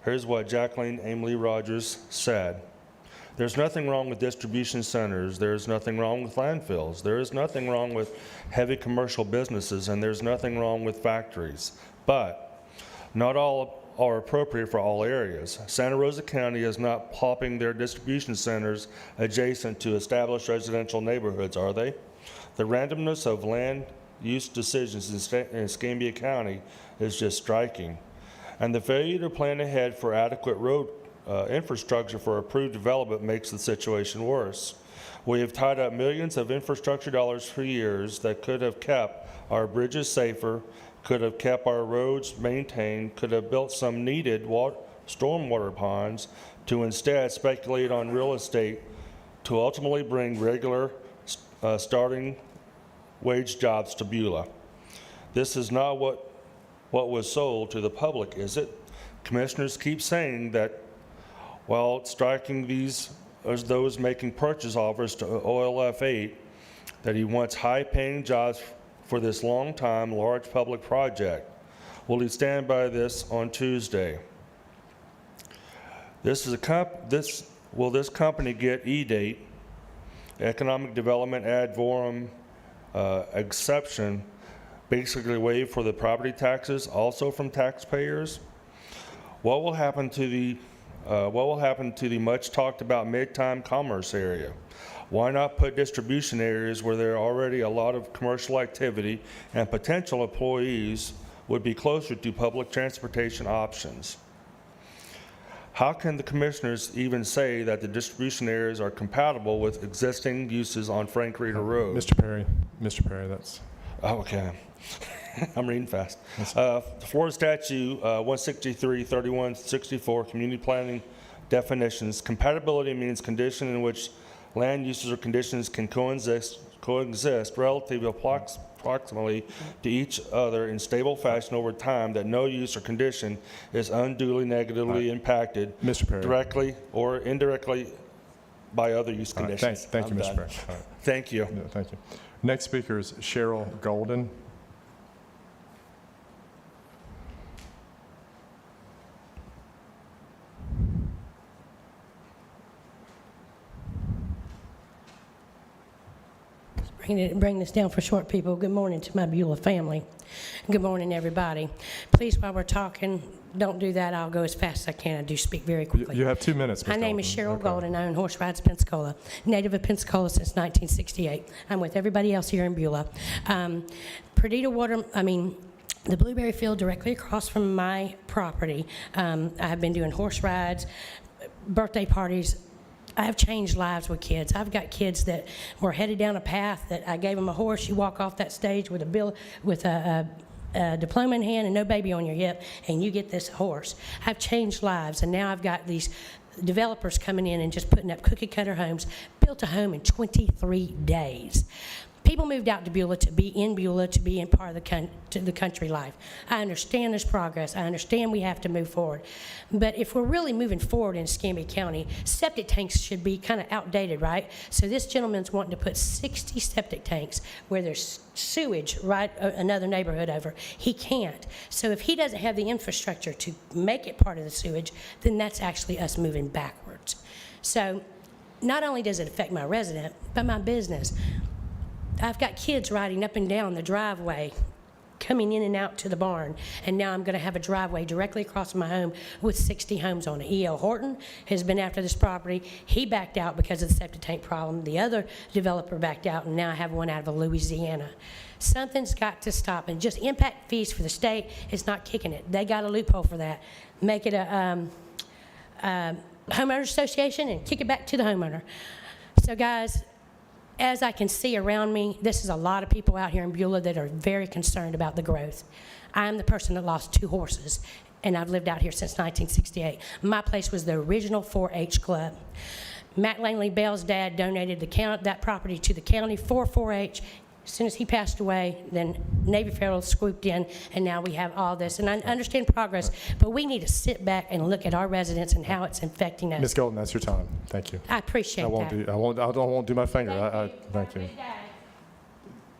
here's what Jacqueline Emily Rogers said. There's nothing wrong with distribution centers. There's nothing wrong with landfills. There is nothing wrong with heavy commercial businesses, and there's nothing wrong with factories. But not all are appropriate for all areas. Santa Rosa County is not plopping their distribution centers adjacent to established residential neighborhoods, are they? The randomness of land use decisions in Escambia County is just striking. And the failure to plan ahead for adequate road infrastructure for approved development makes the situation worse. We have tied up millions of infrastructure dollars for years that could have kept our bridges safer, could have kept our roads maintained, could have built some needed stormwater ponds, to instead speculate on real estate to ultimately bring regular starting wage jobs to Beulah. This is not what was sold to the public, is it? Commissioners keep saying that while striking those making purchase offers to OLF 8, that he wants high-paying jobs for this long-time, large public project. Will he stand by this on Tuesday? Will this company get E-date, economic development ad valorem exception, basically waived for the property taxes, also from taxpayers? What will happen to the much talked about mid-time commerce area? Why not put distribution areas where there are already a lot of commercial activity and potential employees would be closer to public transportation options? How can the commissioners even say that the distribution areas are compatible with existing uses on Frank Reeder Road? Mr. Perry, that's... Oh, okay. I'm reading fast. Florida Statute 163-3164, Community Planning Definitions. Compatibility means condition in which land uses or conditions can coexist relatively approximately to each other in stable fashion over time, that no use or condition is unduly negatively impacted Mr. Perry. directly or indirectly by other use conditions. Thank you, Mr. Perry. All right. Thank you. No, thank you. Next speaker is Cheryl Golden. Bring this down for short people. Good morning to my Beulah family. Good morning, everybody. Please, while we're talking, don't do that. I'll go as fast as I can. I do speak very quickly. You have 2 minutes, My Ms. name is Golden. Cheryl Golden. I own Horse Rides Pensacola, native of Pensacola since 1968. I'm with everybody else here in Beulah. Perdita Water, the blueberry field directly across from my property. I have been doing horse rides, birthday parties. I have changed lives with kids. I've got kids that were headed down a path that I gave them a horse. You walk off that stage with a diploma in hand and no baby on your hip, and you get this horse. I've changed lives, and now I've got these developers coming in and just putting up cookie cutter homes. Built a home in 23 days. People moved out to Beulah to be in Beulah, to be in part of the country life. I understand there's progress. I understand we have to move forward. But if we're really moving forward in Escambia County, septic tanks should be kind of outdated, right? So this gentleman's wanting to put 60 septic tanks where there's sewage right another neighborhood over. He can't. So if he doesn't have the infrastructure to make it part of the sewage, then that's actually us moving backwards. So not only does it affect my resident, but my business. I've got kids riding up and down the driveway, coming in and out to the barn, and now I'm going to have a driveway directly across from my home with 60 homes on it. E.L. Horton has been after this property. He backed out because of the septic tank problem. The other developer backed out, and now I have one out of Louisiana. Something's got to stop, and just impact fees for the state is not kicking it. They got a loophole for that. Make it a homeowners association and kick it back to the homeowner. So guys, as I can see around me, this is a lot of people out here in Beulah that are very concerned about the growth. I'm the person that lost 2 horses, and I've lived out here since 1968. My place was the original 4-H club. Matt Langley Bell's dad donated that property to the county for 4-H. As soon as he passed away, then Navy Federal swooped in, and now we have all this. And I understand progress, but we need to sit back and look at our residents and how it's affecting us. Ms. Golden, that's your time. Thank you. I appreciate that. I won't do my finger. Thank you.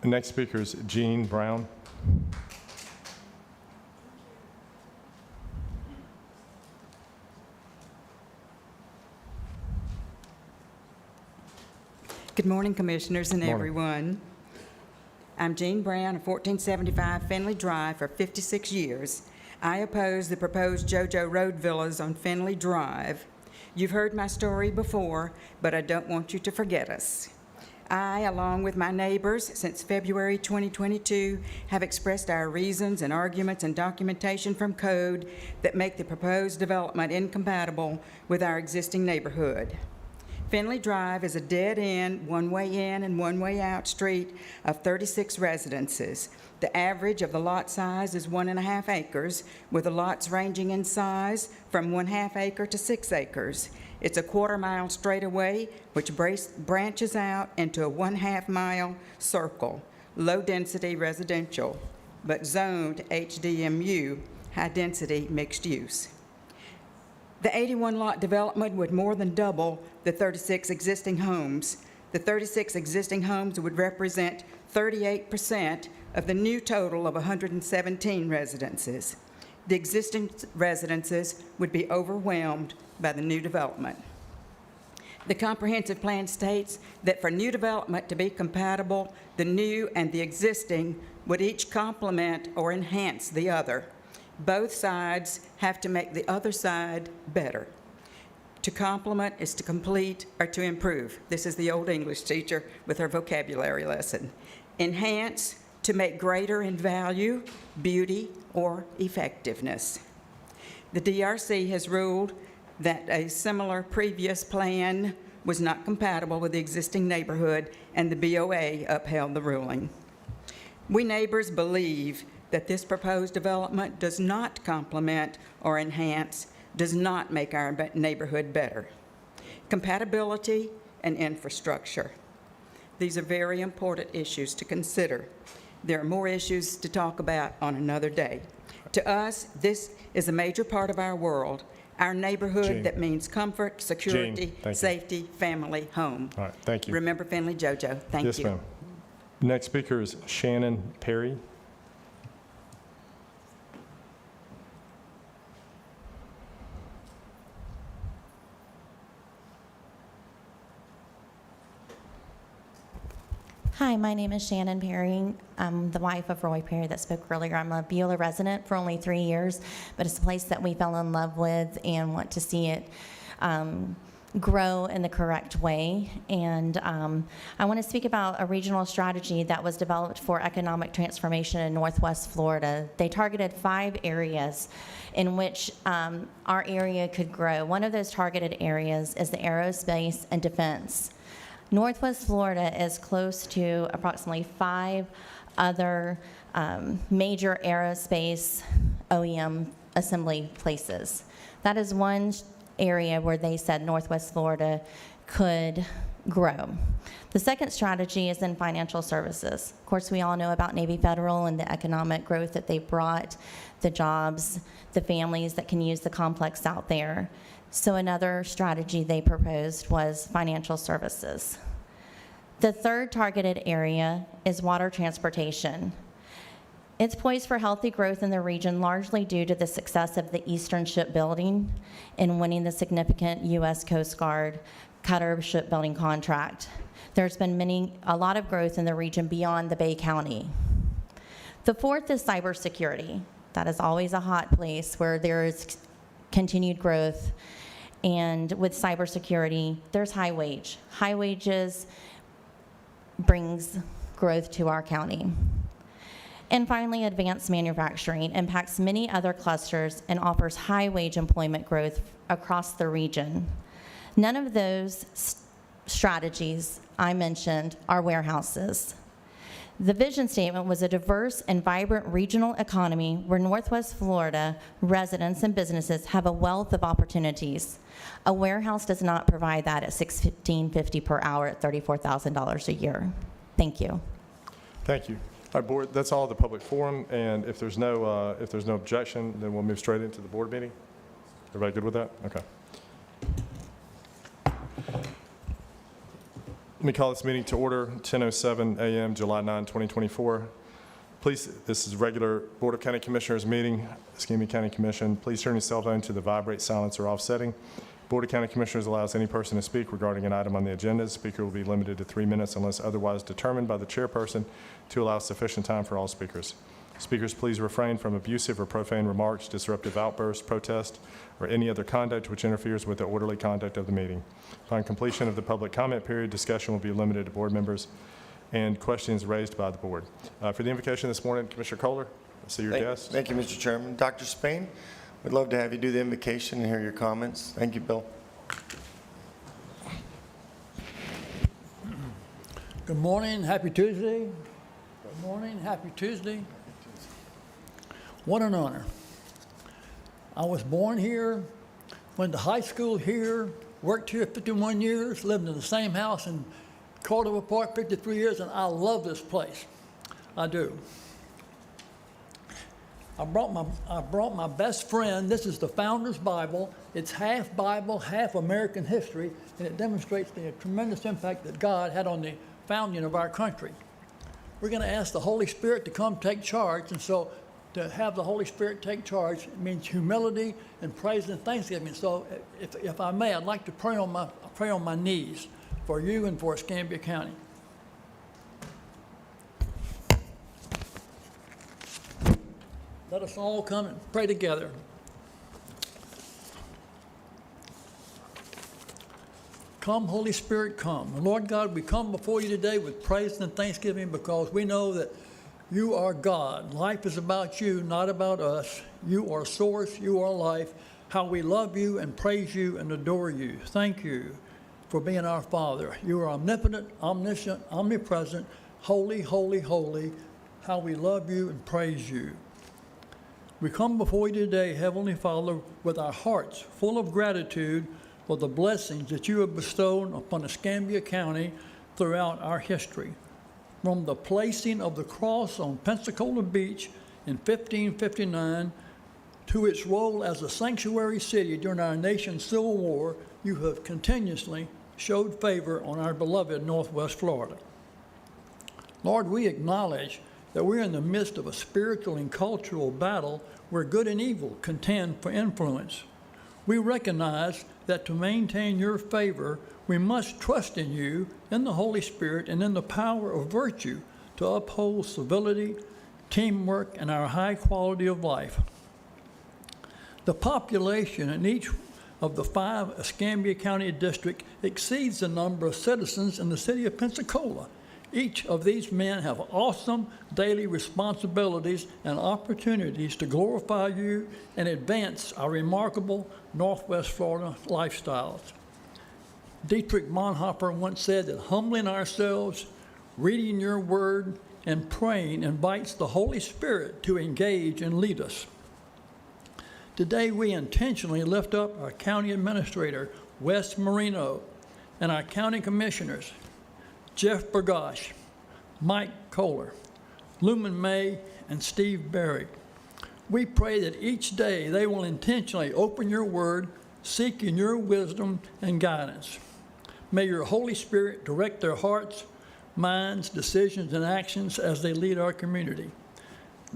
The next speaker is Jean Brown. Good morning, Commissioners and Morning. everyone. I'm Jean Brown of 1475 Finley Drive for 56 years. I oppose the proposed JoJo Road villas on Finley Drive. You've heard my story before, but I don't want you to forget us. I, along with my neighbors, since February 2022, have expressed our reasons and arguments and documentation from code that make the proposed development incompatible with our existing neighborhood. Finley Drive is a dead-end, one-way in and one-way out street of 36 residences. The average of the lot size is 1.5 acres, with the lots ranging in size from 1/2 acre to 6 acres. It's a 1/4 mile straightaway, which branches out into a 1/2 mile circle, low-density residential, but zoned HDMU, high-density mixed use. The 81-lot development would more than double the 36 existing homes. The 36 existing homes would represent 38% of the new total of 117 residences. The existing residences would be overwhelmed by the new development. The comprehensive plan states that for new development to be compatible, the new and the existing would each complement or enhance the other. Both sides have to make the other side better. To complement is to complete or to improve. This is the old English teacher with her vocabulary lesson. Enhance, to make greater in value, beauty, or effectiveness. The DRC has ruled that a similar previous plan was not compatible with the existing neighborhood, and the BOA upheld the ruling. We neighbors believe that this proposed development does not complement or enhance, does not make our neighborhood better. Compatibility and infrastructure. These are very important issues to consider. There are more issues to talk about on another day. To us, this is a major part of our world, our neighborhood Jean. that means comfort, security, Jean, thank you. safety, family, home. All right, thank you. Remember Finley JoJo. Thank Yes, you. ma'am. Next speaker is Shannon Perry. Hi, my name is Shannon Perry. I'm the wife of Roy Perry that spoke earlier. I'm a Beulah resident for only 3 years, but it's a place that we fell in love with and want to see it grow in the correct way. And I want to speak about a regional strategy that was developed for economic transformation in Northwest Florida. They targeted 5 areas in which our area could grow. One of those targeted areas is the aerospace and defense. Northwest Florida is close to approximately 5 other major aerospace OEM assembly places. That is one area where they said Northwest Florida could grow. The second strategy is in financial services. Of course, we all know about Navy Federal and the economic growth that they brought, the jobs, the families that can use the complex out there. So another strategy they proposed was financial services. The third targeted area is water transportation. It's poised for healthy growth in the region, largely due to the success of the Eastern Shipbuilding in winning the significant U.S. Coast Guard Qatar shipbuilding contract. There's been a lot of growth in the region beyond the Bay County. The fourth is cybersecurity. That is always a hot place where there is continued growth. And with cybersecurity, there's high wage. High wages brings growth to our county. And finally, advanced manufacturing impacts many other clusters and offers high wage employment growth across the region. None of those strategies I mentioned are warehouses. The vision statement was a diverse and vibrant regional economy where Northwest Florida residents and businesses have a wealth of opportunities. A warehouse does not provide that at $16.50 per hour at $34,000 a year. Thank you. Thank you. All right, Board, that's all at the public forum, and if there's no objection, then we'll move straight into the board meeting. Everybody good with that? Okay. Let me call this meeting to order, 10:07 a.m., July 9, 2024. Please, this is regular Board of County Commissioners meeting, Escambia County Commission. Please turn your cell phone to the vibrate, silence, or off setting. Board of County Commissioners allows any person to speak regarding an item on the agenda. The speaker will be limited to 3 minutes unless otherwise determined by the chairperson to allow sufficient time for all speakers. Speakers, please refrain from abusive or profane remarks, disruptive outbursts, protest, or any other conduct which interferes with the orderly conduct of the meeting. Upon completion of the public comment period, discussion will be limited to board members and questions raised by the board. For the invocation this morning, Commissioner Kohler, I see your guest. Thank you, Mr. Chairman. Dr. Spain, we'd love to have you do the invocation and hear your comments. Thank you, Bill. Good morning, happy Tuesday. Good morning, happy Tuesday. What an honor. I was born here, went to high school here, worked here 51 years, lived in the same house in Cordova Park 53 years, and I love this place. I do. I brought my best friend. This is the Founder's Bible. It's half Bible, half American history, and it demonstrates the tremendous impact that God had on the founding of our country. We're going to ask the Holy Spirit to come take charge, and so to have the Holy Spirit take charge means humility and praise and thanksgiving. So if I may, I'd like to pray on my knees for you and for Escambia County. Let us all come and pray together. Come, Holy Spirit, come. Lord God, we come before you today with praise and thanksgiving because we know that you are God. Life is about you, not about us. You are source, you are life. How we love you and praise you and adore you. Thank you for being our Father. You are omnipotent, omniscient, omnipresent, holy, holy, holy. How we love you and praise you. We come before you today, Heavenly Father, with our hearts full of gratitude for the blessings that you have bestowed upon Escambia County throughout our history. From the placing of the cross on Pensacola Beach in 1559 to its role as a sanctuary city during our nation's Civil War, you have continuously showed favor on our beloved Northwest Florida. Lord, we acknowledge that we're in the midst of a spiritual and cultural battle where good and evil contend for influence. We recognize that to maintain your favor, we must trust in you, in the Holy Spirit, and in the power of virtue to uphold civility, teamwork, and our high quality of life. The population in each of the 5 Escambia County districts exceeds the number of citizens in the city of Pensacola. Each of these men have awesome daily responsibilities and opportunities to glorify you and advance our remarkable Northwest Florida lifestyles. Dietrich Bonhoeffer once said that humbling ourselves, reading your word, and praying invites the Holy Spirit to engage and lead us. Today, we intentionally lift up our county administrator, Wes Marino, and our county commissioners, Jeff Burgash, Mike Kohler, Lumen May, and Steve Berry. We pray that each day they will intentionally open your word, seeking your wisdom and guidance. May your Holy Spirit direct their hearts, minds, decisions, and actions as they lead our community.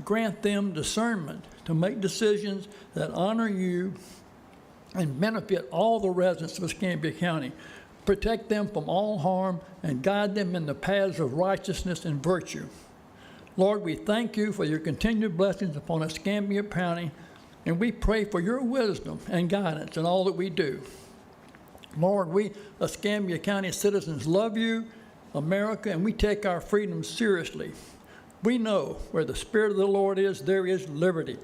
Grant them discernment to make decisions that honor you and benefit all the residents of Escambia County. Protect them from all harm and guide them in the paths of righteousness and virtue. Lord, we thank you for your continued blessings upon Escambia County, and we pray for your wisdom and guidance in all that we do. Lord, we Escambia County citizens love you, America, and we take our freedom seriously. We know where the Spirit of the Lord is, there is liberty.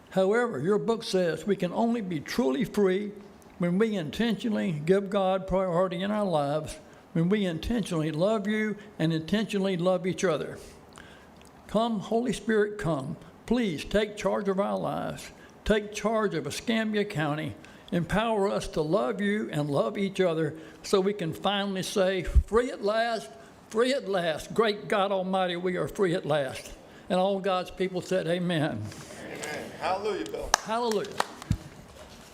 However, your book says we can only be truly free when we intentionally give God priority in our lives, when we intentionally love you and intentionally love each other. Come, Holy Spirit, come. Please take charge of our lives. Take charge of Escambia County. Empower us to love you and love each other so we can finally say, free at last, free at last. Great God Almighty, we are free at last. And all God's people said, amen. Amen. Hallelujah, Bill. Hallelujah.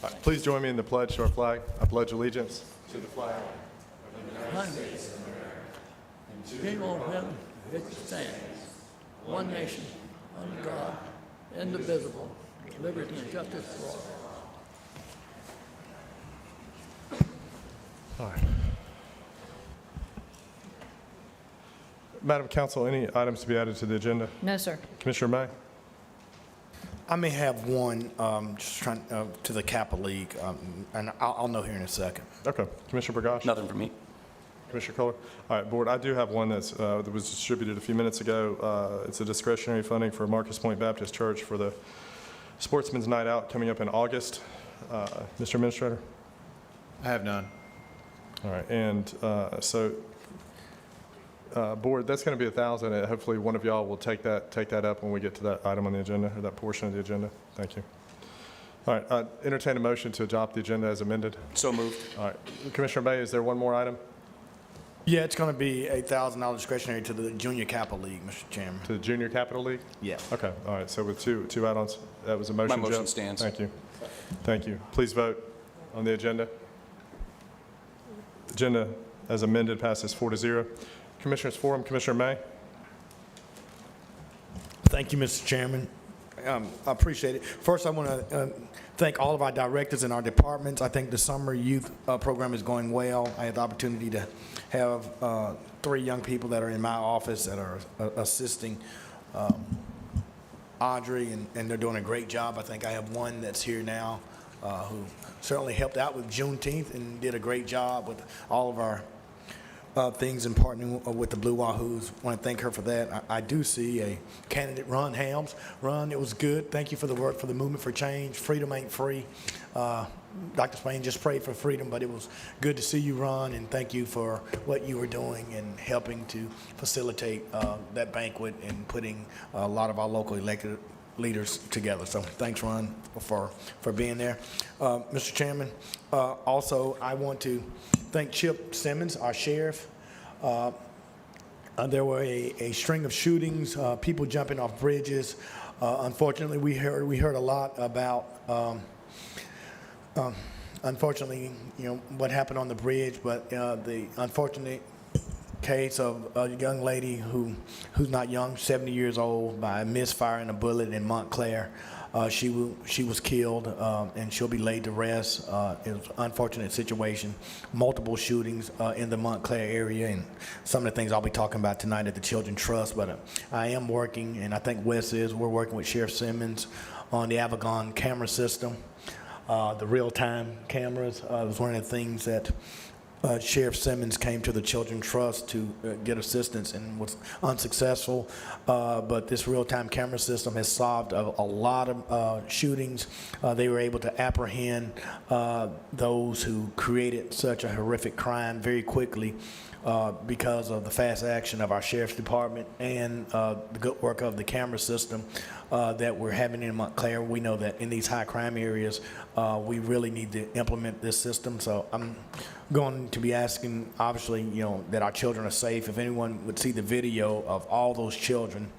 All right, please join me in the pledge to our flag. I pledge allegiance to the flag of the United States of America, King of heaven, it stands. One nation, under God, indivisible, liberty and justice for all. All right. Madam Council, any items to be added to the agenda? No, sir. Commissioner May? I may have one, just trying, to the Kappa League, and I'll know here in a second. Okay. Commissioner Burgash? Nothing for me. Commissioner Kohler? All right, Board, I do have one that's, that was distributed a few minutes ago. It's a discretionary funding for Marcus Point Baptist Church for the Sportsman's Night Out coming up in August. Mr. Administrator? I have none. All right, and Board, that's going to be $1,000. Hopefully, one of y'all will take that up when we get to that item on the agenda, or that portion of the agenda. Thank you. All right, entertain a motion to adopt the agenda as amended. So moved. All right, Commissioner May, is there one more item? Yeah, it's going to be $1,000 discretionary to the Junior Kappa League, Mr. Chairman. To the Junior Capital League? Yes. Okay, all right, so with two add-ons, that was a motion. My motion Joe? stands. Thank you. Thank you. Please vote on the agenda. Agenda as amended passes 4-0. Commissioners Forum, Commissioner May. Thank you, Mr. Chairman. I appreciate it. First, I want to thank all of our directors and our departments. I think the summer youth program is going well. I had the opportunity to have 3 young people that are in my office that are assisting Audrey, and they're doing a great job. I think I have one that's here now who certainly helped out with Juneteenth and did a great job with all of our things in partnering with the Blue Wahoos. I want to thank her for that. I do see a candidate, Ron Helms. Ron, it was good. Thank you for the work for the Movement for Change. Freedom ain't free. Dr. Swain just prayed for freedom, but it was good to see you, Ron, and thank you for what you were doing and helping to facilitate that banquet and putting a lot of our local elected leaders together. So thanks, Ron, for being there. Mr. Chairman, also I want to thank Chip Simmons, our sheriff. There were a string of shootings, people jumping off bridges. Unfortunately, we heard a lot about, unfortunately, what happened on the bridge, but the unfortunate case of a young lady who's not young, 70 years old, by misfiring a bullet in Montclair. She was killed, and she'll be laid to rest. It was an unfortunate situation. Multiple shootings in the Montclair area, and some of the things I'll be talking about tonight at the Children's Trust. But I am working, and I think Wes is, we're working with Sheriff Simmons on the Avagon camera system, the real-time cameras. It was one of the things that Sheriff Simmons came to the Children's Trust to get assistance and was unsuccessful, but this real-time camera system has solved a lot of shootings. They were able to apprehend those who created such a horrific crime very quickly because of the fast action of our sheriff's department and the good work of the camera system that we're having in Montclair. We know that in these high crime areas, we really need to implement this system. So I'm going to be asking, obviously, that our children are safe. If anyone would see the video of all those children,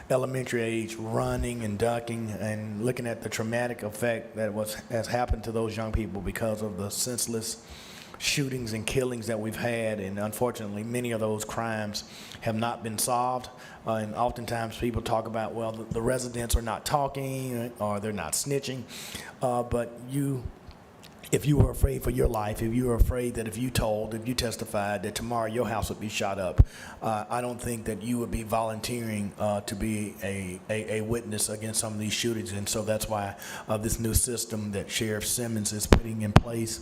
elementary age, running and ducking and looking at the traumatic effect that has happened to those young people because of the senseless shootings and killings that we've had, and unfortunately many of those crimes have not been solved. And oftentimes people talk about, well, the residents are not talking or they're not snitching, but if you were afraid for your life, if you were afraid that if you testified that tomorrow your house would be shot up, I don't think that you would be volunteering to be a witness against some of these shootings. And so that's why this new system that Sheriff Simmons is putting in place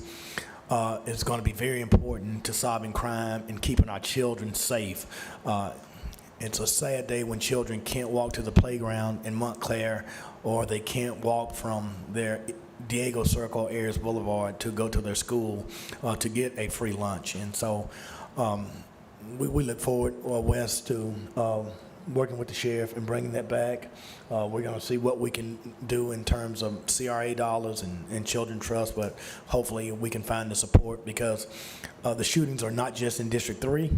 is going to be very important to solving crime and keeping our children safe. It's a sad day when children can't walk to the playground in Montclair, or they can't walk from their Diego Circle, Ayers Boulevard to go to their school to get a free lunch. And so we look forward, Wes, to working with the sheriff and bringing that back. We're going to see what we can do in terms of CRA dollars and Children Trust, but hopefully we can find the support, because the shootings are not just in District 3.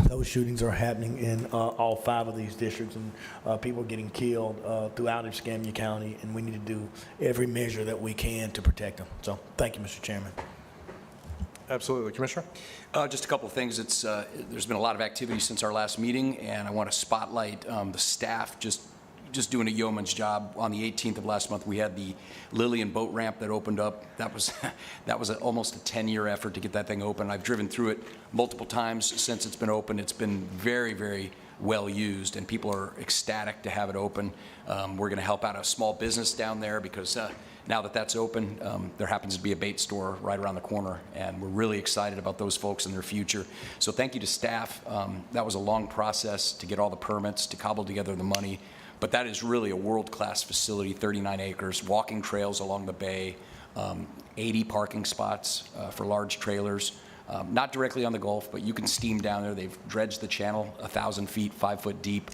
Those shootings are happening in all 5 of these districts, and people are getting killed throughout Escambia County, and we need to do every measure that we can to protect them. So thank you, Mr. Chairman. Absolutely. Commissioner? Just a couple of things. There's been a lot of activity since our last meeting, and I want to spotlight the staff just doing a yeoman's job. On the 18th of last month, we had the Lillian boat ramp that opened up. That was almost a 10-year effort to get that thing open. I've driven through it multiple times since it's been open. It's been very, very well used, and people are ecstatic to have it open. We're going to help out a small business down there, because now that that's open, there happens to be a bait store right around the corner, and we're really excited about those folks and their future. So thank you to staff. That was a long process to get all the permits, to cobble together the money, but that is really a world-class facility, 39 acres, walking trails along the bay, 80 parking spots for large trailers. Not directly on the Gulf, but you can steam down there. They've dredged the channel 1,000 feet, 5 foot deep.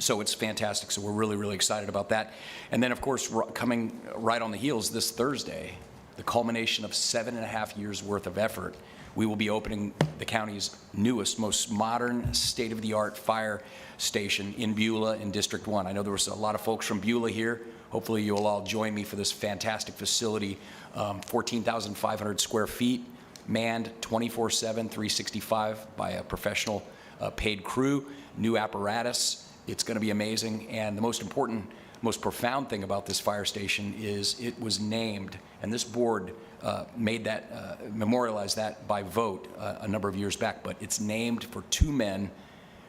So it's fantastic. So we're really, really excited about that. And then, of course, coming right on the heels this Thursday, the culmination of 7.5 years worth of effort, we will be opening the county's newest, most modern, state-of-the-art fire station in Beulah in District 1. I know there was a lot of folks from Beulah here. Hopefully you'll all join me for this fantastic facility, 14,500 square feet, manned 24/7, 365 by a professional paid crew, new apparatus. It's going to be amazing. And the most important, most profound thing about this fire station is it was named, and this board made that, memorialized that by vote a number of years back, but it's named for 2 men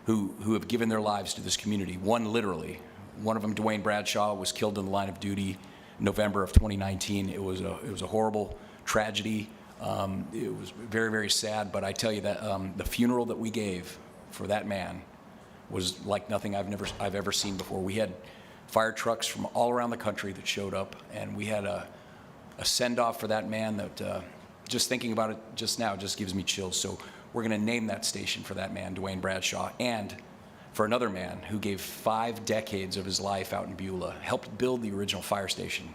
who have given their lives to this community. One literally. One of them, Dwayne Bradshaw, was killed in the line of duty November of 2019. It was a horrible tragedy. It was very, very sad, but I tell you that the funeral that we gave for that man was like nothing I've ever seen before. We had fire trucks from all around the country that showed up, and we had a send-off for that man that just thinking about it just now just gives me chills. So we're going to name that station for that man, Dwayne Bradshaw, and for another man who gave 5 decades of his life out in Beulah, helped build the original fire station,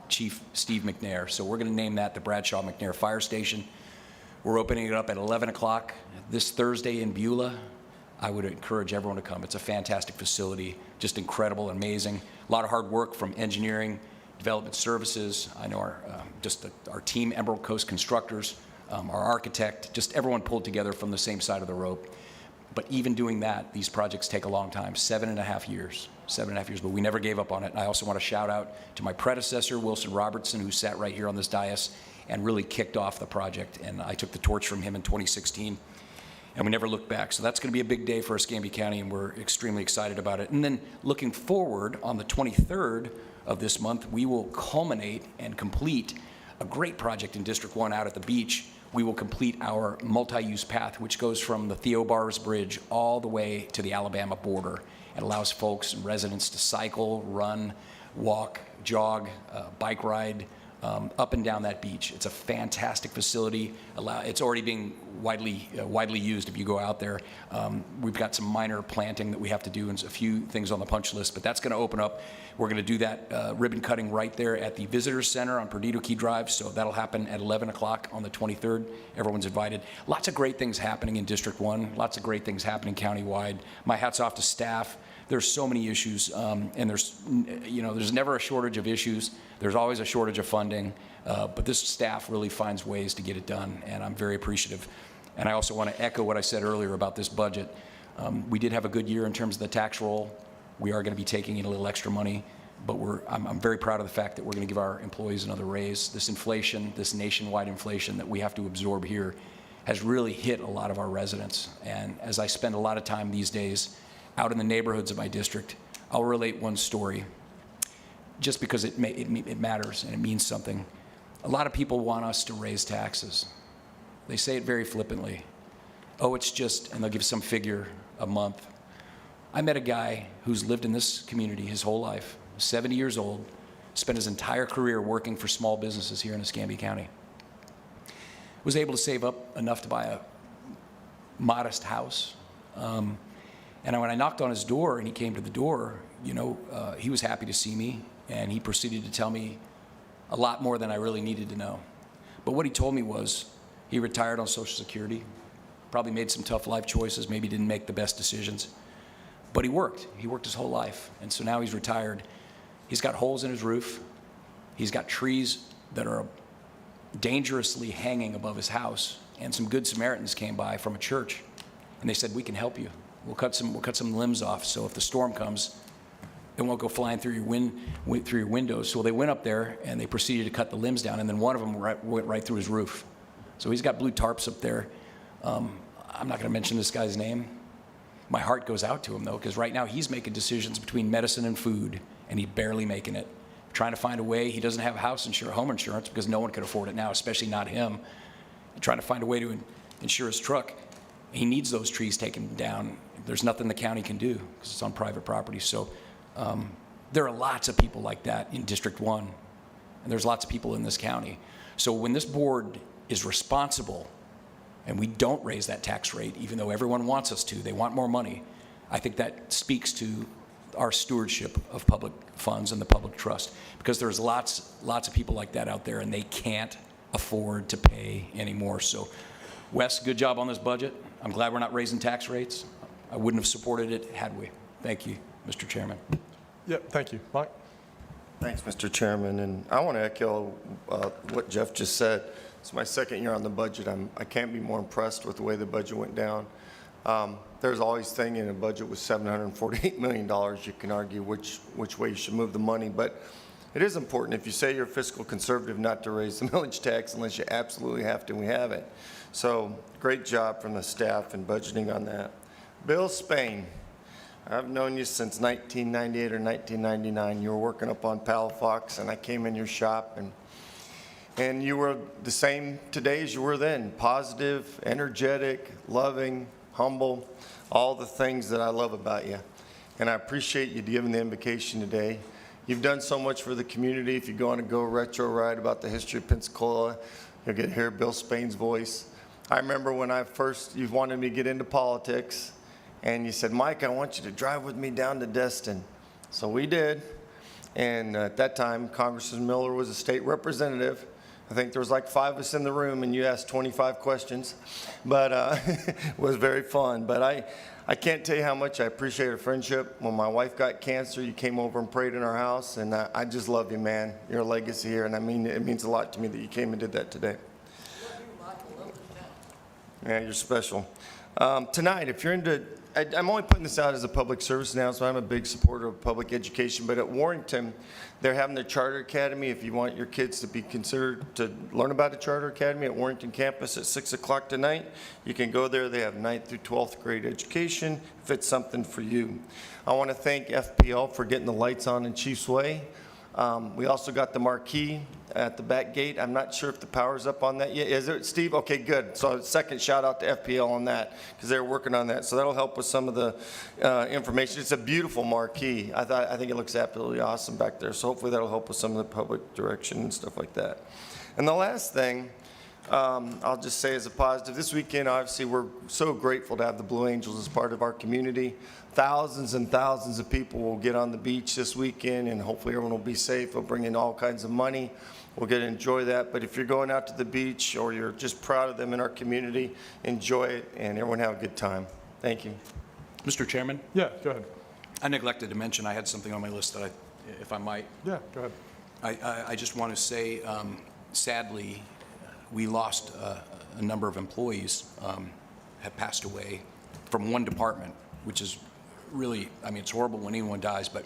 Chief Steve McNair. So we're going to name that the Bradshaw McNair Fire Station. We're opening it up at 11 o'clock this Thursday in Beulah. I would encourage everyone to come. It's a fantastic facility, just incredible, amazing. A lot of hard work from engineering, development services. I know our team, Emerald Coast Constructors, our architect, just everyone pulled together from the same side of the rope. But even doing that, these projects take a long time, 7.5 years. 7.5 years, but we never gave up on it. And I also want to shout out to my predecessor, Wilson Robertson, who sat right here on this dais and really kicked off the project. And I took the torch from him in 2016, and we never looked back. So that's going to be a big day for Escambia County, and we're extremely excited about it. And then looking forward, on the 23rd of this month, we will culminate and complete a great project in District 1 out at the beach. We will complete our multi-use path, which goes from the Theo Bars Bridge all the way to the Alabama border. It allows folks and residents to cycle, run, walk, jog, bike ride, up and down that beach. It's a fantastic facility. It's already being widely used if you go out there. We've got some minor planting that we have to do and a few things on the punch list, but that's going to open up. We're going to do that ribbon cutting right there at the Visitor Center on Perdido Key Drive, so that'll happen at 11 o'clock on the 23rd. Everyone's invited. Lots of great things happening in District 1, lots of great things happening countywide. My hat's off to staff. There's so many issues, and there's never a shortage of issues. There's always a shortage of funding, but this staff really finds ways to get it done, and I'm very appreciative. And I also want to echo what I said earlier about this budget. We did have a good year in terms of the tax roll. We are going to be taking in a little extra money, but I'm very proud of the fact that we're going to give our employees another raise. This inflation, this nationwide inflation that we have to absorb here has really hit a lot of our residents. And as I spend a lot of time these days out in the neighborhoods of my district, I'll relate one story just because it matters and it means something. A lot of people want us to raise taxes. They say it very flippantly. Oh, it's just, and they'll give some figure a month. I met a guy who's lived in this community his whole life, 70 years old, spent his entire career working for small businesses here in Escambia County. Was able to save up enough to buy a modest house. And when I knocked on his door and he came to the door, he was happy to see me, and he proceeded to tell me a lot more than I really needed to know. But what he told me was he retired on Social Security, probably made some tough life choices, maybe didn't make the best decisions, but he worked his whole life. And so now he's retired. He's got holes in his roof. He's got trees that are dangerously hanging above his house. And some good Samaritans came by from a church, and they said, "We can help you. We'll cut some limbs off, so if the storm comes, it won't go flying through your windows." So they went up there and they proceeded to cut the limbs down, and then one of them went right through his roof. So he's got blue tarps up there. I'm not going to mention this guy's name. My heart goes out to him, though, because right now he's making decisions between medicine and food, and he's barely making it. Trying to find a way. He doesn't have home insurance because no one can afford it now, especially not him. Trying to find a way to insure his truck. He needs those trees taken down. There's nothing the county can do because it's on private property. So there are lots of people like that in District 1, and there's lots of people in this county. So when this board is responsible and we don't raise that tax rate, even though everyone wants us to, they want more money, I think that speaks to our stewardship of public funds and the public trust, because there's lots of people like that out there, and they can't afford to pay anymore. So Wes, good job on this budget. I'm glad we're not raising tax rates. I wouldn't have supported it had we. Thank you, Mr. Chairman. Yep, thank you. Mike? Thanks, Mr. Chairman, and I want to echo what Jeff just said. It's my second year on the budget. I can't be more impressed with the way the budget went down. There's always thing in a budget with $748 million. You can argue which way you should move the money, but it is important if you say you're a fiscal conservative not to raise the millage tax unless you absolutely have to, and we haven't. So great job from the staff in budgeting on that. Bill Spain, I've known you since 1998 or 1999. You were working up on Palafox, and I came in your shop, and you were the same today as you were then. Positive, energetic, loving, humble, all the things that I love about you. And I appreciate you giving the invocation today. You've done so much for the community. If you go on a Go Retro ride about the history of Pensacola, you'll get to hear Bill Spain's voice. I remember when you wanted me to get into politics, and you said, "Mike, I want you to drive with me down to Destin." So we did. And at that time, Congressman Miller was a state representative. I think there was like 5 of us in the room, and you asked 25 questions. But it was very fun. But I can't tell you how much I appreciate our friendship. When my wife got cancer, you came over and prayed in our house, and I just love you, man. Your legacy here, and I mean, it means a lot to me that you came and did that today. Yeah, you're special. Tonight, if you're into, I'm only putting this out as a public service announcement. I'm a big supporter of public education, but at Warrington, they're having their charter academy. If you want your kids to be considered to learn about a charter academy at Warrington campus at 6 o'clock tonight, you can go there. They have 9th through 12th grade education if it's something for you. I want to thank FPL for getting the lights on in Chiefs Way. We also got the marquee at the back gate. I'm not sure if the power's up on that yet. Is it, Steve? Okay, good. So second shout out to FPL on that, because they're working on that. So that'll help with some of the information. It's a beautiful marquee. I think it looks absolutely awesome back there. So hopefully that'll help with some of the public direction and stuff like that. And the last thing, I'll just say as a positive, this weekend, obviously, we're so grateful to have the Blue Angels as part of our community. Thousands and thousands of people will get on the beach this weekend, and hopefully everyone will be safe. We'll bring in all kinds of money. We'll get to enjoy that. But if you're going out to the beach or you're just proud of them in our community, enjoy it, and everyone have a good time. Thank you. Mr. Chairman? Yeah, go ahead. I neglected to mention, I had something on my list that if I might. Yeah, go ahead. I just want to say, sadly, we lost a number of employees have passed away from one department, which is really, I mean, it's horrible when anyone dies, but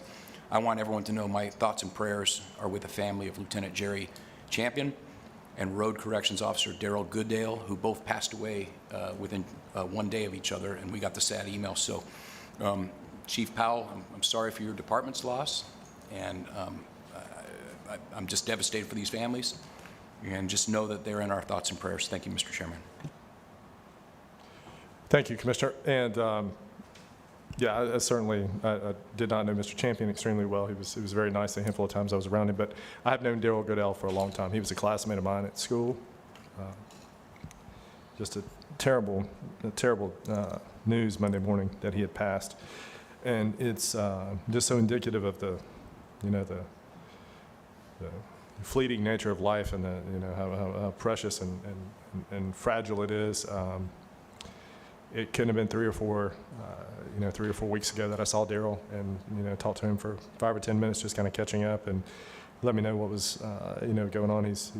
I want everyone to know my thoughts and prayers are with the family of Lieutenant Jerry Champion and Road Corrections Officer Daryl Goodale, who both passed away within 1 day of each other, and we got the sad email. So, Chief Powell, I'm sorry for your department's loss, and I'm just devastated for these families. And just know that they're in our thoughts and prayers. Thank you, Mr. Chairman. Thank you, Commissioner. And yeah, I certainly did not know Mr. Champion extremely well. He was very nice a handful of times I was around him. But I have known Daryl Goodell for a long time. He was a classmate of mine at school. Just a terrible news Monday morning that he had passed. And it's just so indicative of the fleeting nature of life and how precious and fragile it is. It couldn't have been 3 or 4 weeks ago that I saw Daryl and talked to him for 5 or 10 minutes, just kind of catching up and let me know what was going on. He's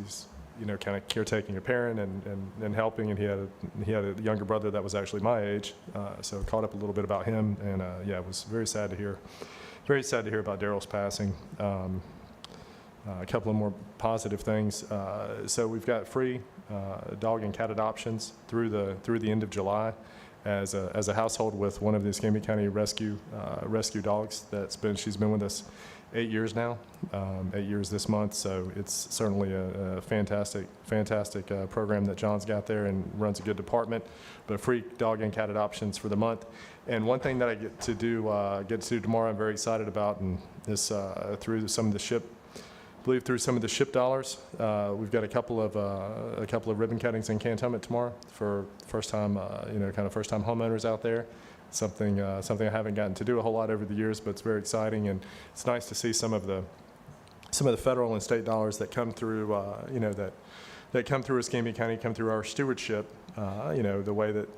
kind of caretaking a parent and helping, and he had a younger brother that was actually my age, so caught up a little bit about him, and yeah, it was very sad to hear about Daryl's passing. A couple of more positive things. So we've got free dog and cat adoptions through the end of July. As a household with one of the Escambia County rescue dogs, she's been with us 8 years now, 8 years this month. So it's certainly a fantastic program that John's got there and runs a good department. But free dog and cat adoptions for the month. And one thing that I get to do tomorrow, I'm very excited about, and this through some of the SHIP. I believe through some of the SHIP dollars, we've got a couple of ribbon cuttings in Cantonment tomorrow for first time homeowners out there. Something I haven't gotten to do a whole lot over the years, but it's very exciting, and it's nice to see some of the federal and state dollars that come through, that come through Escambia County, come through our stewardship. The way that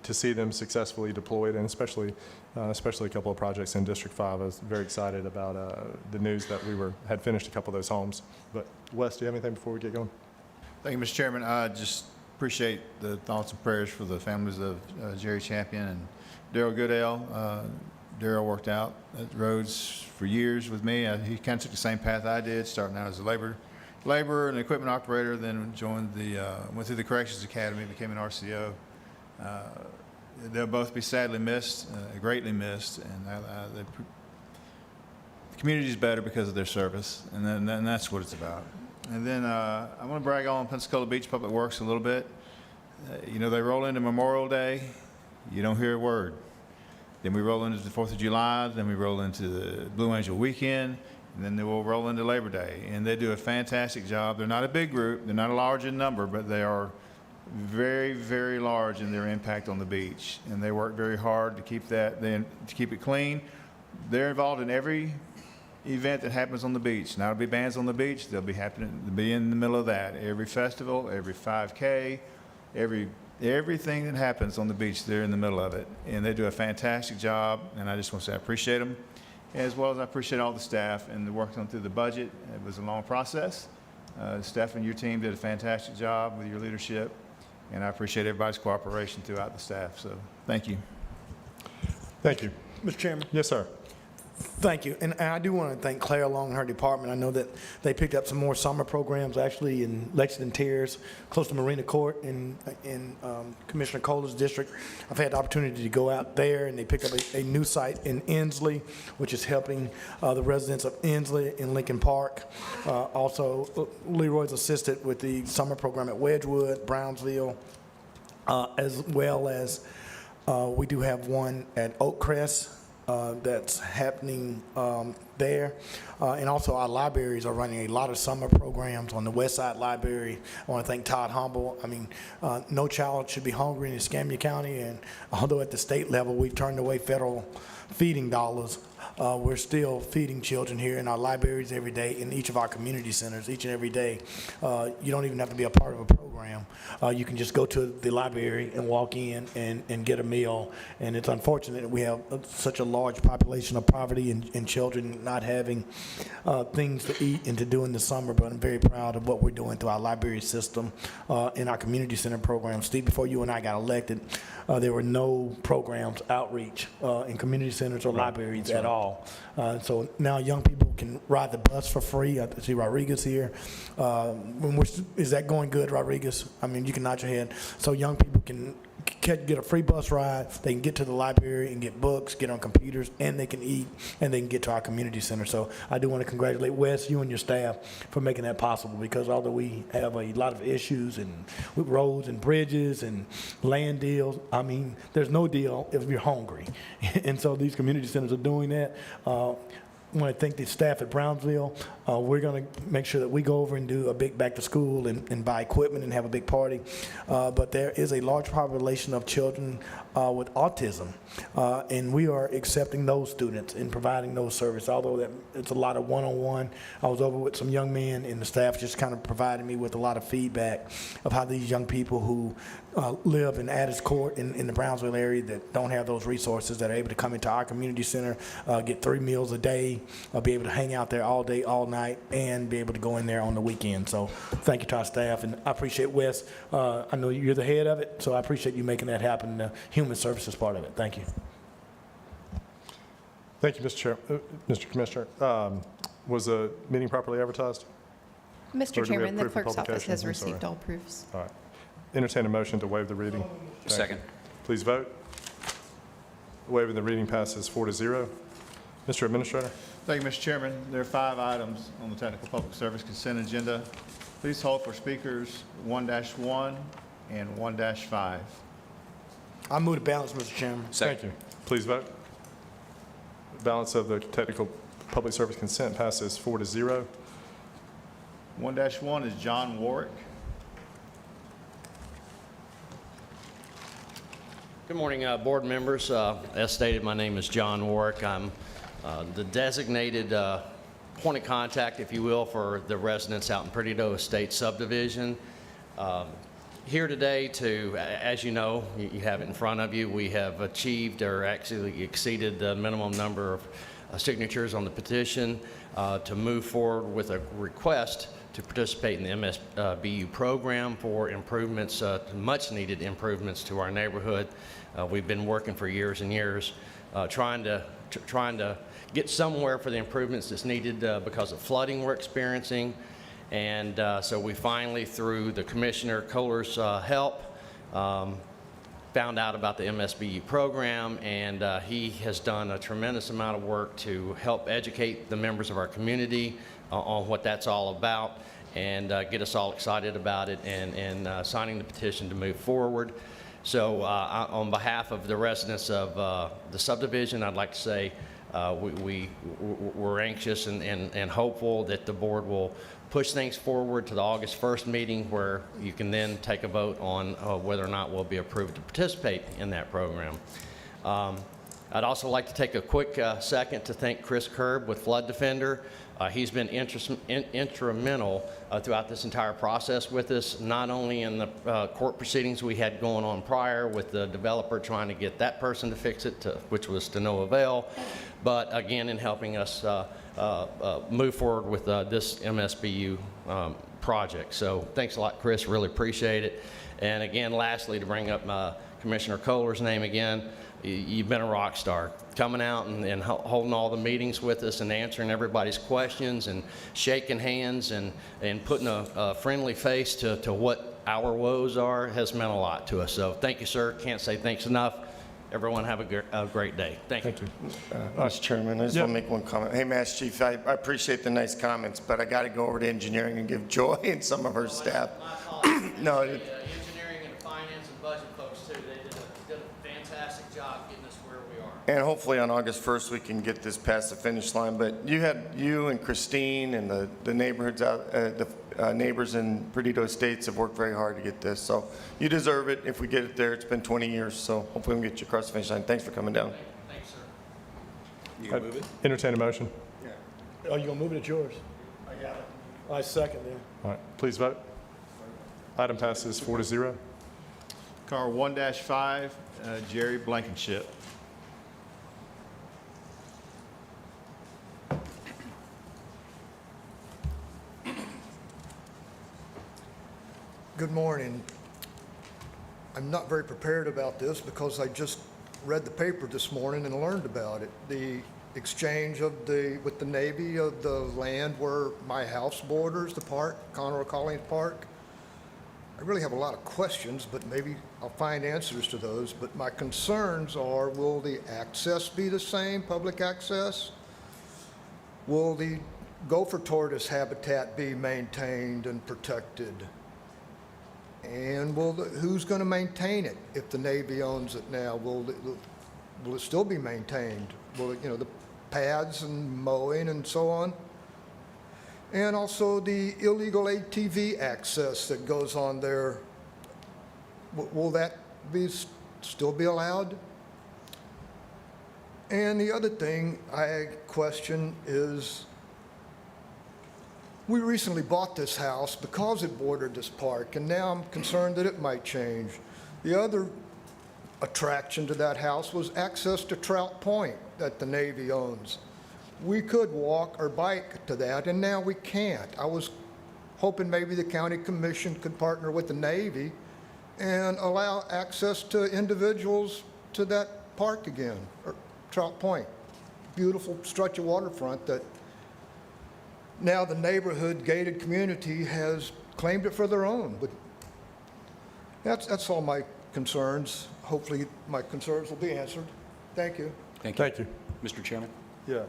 to see them successfully deployed, and especially a couple of projects in District 5. I was very excited about the news that we had finished a couple of those homes. But Wes, do you have anything before we get going? Thank you, Mr. Chairman. I just appreciate the thoughts and prayers for the families of Jerry Champion and Daryl Goodale. Daryl worked out at Rhodes for years with me. He kind of took the same path I did, starting out as a laborer and equipment operator, then went through the Corrections Academy, became an RCO. They'll both be sadly missed, greatly missed, and the community is better because of their service, and that's what it's about. And then I want to brag on Pensacola Beach Public Works a little bit. They roll into Memorial Day, you don't hear a word. Then we roll into the 4th of July, then we roll into the Blue Angel Weekend, and then they will roll into Labor Day. And they do a fantastic job. They're not a big group, they're not a large in number, but they are very, very large in their impact on the beach. And they work very hard to keep it clean. They're involved in every event that happens on the beach. Now, there'll be bands on the beach, they'll be in the middle of that. Every festival, every 5K, everything that happens on the beach, they're in the middle of it. And they do a fantastic job, and I just want to say I appreciate them, as well as I appreciate all the staff and the work done through the budget. It was a long process. Steph and your team did a fantastic job with your leadership, and I appreciate everybody's cooperation throughout the staff. So thank you. Thank you. Mr. Chairman. Yes, sir. Thank you. And I do want to thank Claire Long and her department. I know that they picked up some more summer programs actually in Lexington Terrace, close to Marina Court in Commissioner Kohler's district. I've had the opportunity to go out there, and they picked up a new site in Inslee, which is helping the residents of Inslee in Lincoln Park. Also, Leroy's assisted with the summer program at Wedgwood, Brownsville, as well as we do have one at Oakcrest. That's happening there. And also our libraries are running a lot of summer programs on the West Side Library. I want to thank Todd Humble. I mean, no child should be hungry in Escambia County, and although at the state level we've turned away federal feeding dollars, we're still feeding children here in our libraries every day, in each of our community centers each and every day. You don't even have to be a part of a program. You can just go to the library and walk in and get a meal. And it's unfortunate that we have such a large population of poverty and children not having things to eat and to do in the summer, but I'm very proud of what we're doing through our library system in our community center program. Steve, before you and I got elected, there were no programs, outreach in community centers or libraries at all. So now young people can ride the bus for free. I see Rodriguez here. Is that going good, Rodriguez? I mean, you can nod your head. So young people can get a free bus ride. They can get to the library and get books, get on computers, and they can eat, and they can get to our community center. So I do want to congratulate Wes, you and your staff, for making that possible, because although we have a lot of issues and with roads and bridges and land deals, I mean, there's no deal if you're hungry. And so these community centers are doing that. I want to thank the staff at Brownsville. We're going to make sure that we go over and do a big back to school and buy equipment and have a big party. But there is a large population of children with autism, and we are accepting those students and providing those services, although it's a lot of one-on-one. I was over with some young men, and the staff just kind of provided me with a lot of feedback of how these young people who live in Addis Court in the Brownsville area that don't have those resources, that are able to come into our community center, get 3 meals a day, be able to hang out there all day, all night, and be able to go in there on the weekend. So thank you to our staff, and I appreciate Wes. I know you're the head of it, so I appreciate you making that happen, the human services part of it. Thank you. Thank you, Mr. Commissioner. Was the meeting properly advertised? Or Mr. do we Chairman, have the proof of clerk's office publication? has I'm sorry. received all proofs. All right. Entertain a motion to waive the reading. Thank Second. you. Please vote. Waiving the reading passes 4-0. Mr. Administrator. Thank you, Mr. Chairman. There are 5 items on the technical public service consent agenda. Please hold for speakers 1-1 and 1-5. I move to balance, Mr. Chairman. Thank you. Please vote. Balance of the technical public service consent passes 4-0. 1-1 is John Warwick. Good morning, board members. As stated, my name is John Warwick. I'm the designated point of contact, if you will, for the residents out in Perdido Estate subdivision. Here today to, as you know, you have it in front of you, we have achieved or actually exceeded the minimum number of signatures on the petition to move forward with a request to participate in the MSBU program for improvements, much needed improvements to our neighborhood. We've been working for years and years trying to get somewhere for the improvements that's needed because of flooding we're experiencing. And so we finally, through the Commissioner Kohler's help, found out about the MSBU program, and he has done a tremendous amount of work to help educate the members of our community on what that's all about, and get us all excited about it and signing the petition to move forward. So on behalf of the residents of the subdivision, I'd like to say we're anxious and hopeful that the board will push things forward to the August 1st meeting, where you can then take a vote on whether or not we'll be approved to participate in that program. I'd also like to take a quick second to thank Chris Kerb with Flood Defender. He's been instrumental throughout this entire process with us, not only in the court proceedings we had going on prior with the developer trying to get that person to fix it, which was to no avail, but again in helping us move forward with this MSBU project. So thanks a lot, Chris. Really appreciate it. And again, lastly, to bring up Commissioner Kohler's name again. You've been a rock star, coming out and holding all the meetings with us and answering everybody's questions and shaking hands and putting a friendly face to what our woes are has meant a lot to us. So thank you, sir. Can't say thanks enough. Everyone have a great day. Thank you. Mr. Chairman, I just want to make one comment. Hey, Master Chief, I appreciate the nice comments, but I got to go over to engineering and give Joy and some of her staff. No, Engineering and finance and budget folks too, they did a fantastic job getting us where we are. and hopefully on August 1st, we can get this past the finish line. But you and Christine and the neighborhoods out, neighbors in Perdido Estates have worked very hard to get this. So you deserve it if we get it there. It's been 20 years, so hopefully we can get you across the finish line. Thanks for coming down. Thanks, sir. You gonna move it? Entertain a motion. Oh, you gonna move it? It's yours. I got it. I second then. All right, please vote. Item passes 4-0. Car 1-5, Jerry Blankenship. Good morning. I'm not very prepared about this because I just read the paper this morning and learned about it. The exchange with the Navy of the land where my house borders the park, Conroe Collins Park. I really have a lot of questions, but maybe I'll find answers to those. But my concerns are, will the access be the same, public access? Will the gopher tortoise habitat be maintained and protected? And who's going to maintain it if the Navy owns it now? Will it still be maintained? Will it, the pads and mowing and so on? And also the illegal ATV access that goes on there. Will that still be allowed? And the other thing I question is, we recently bought this house because it bordered this park, and now I'm concerned that it might change. The other attraction to that house was access to Trout Point that the Navy owns. We could walk or bike to that, and now we can't. I was hoping maybe the county commission could partner with the Navy and allow access to individuals to that park again, or Trout Point. Beautiful stretch of waterfront that now the neighborhood gated community has claimed it for their own. But that's all my concerns. Hopefully my concerns will be answered. Thank you. Thank you. Mr. Chairman? Yeah.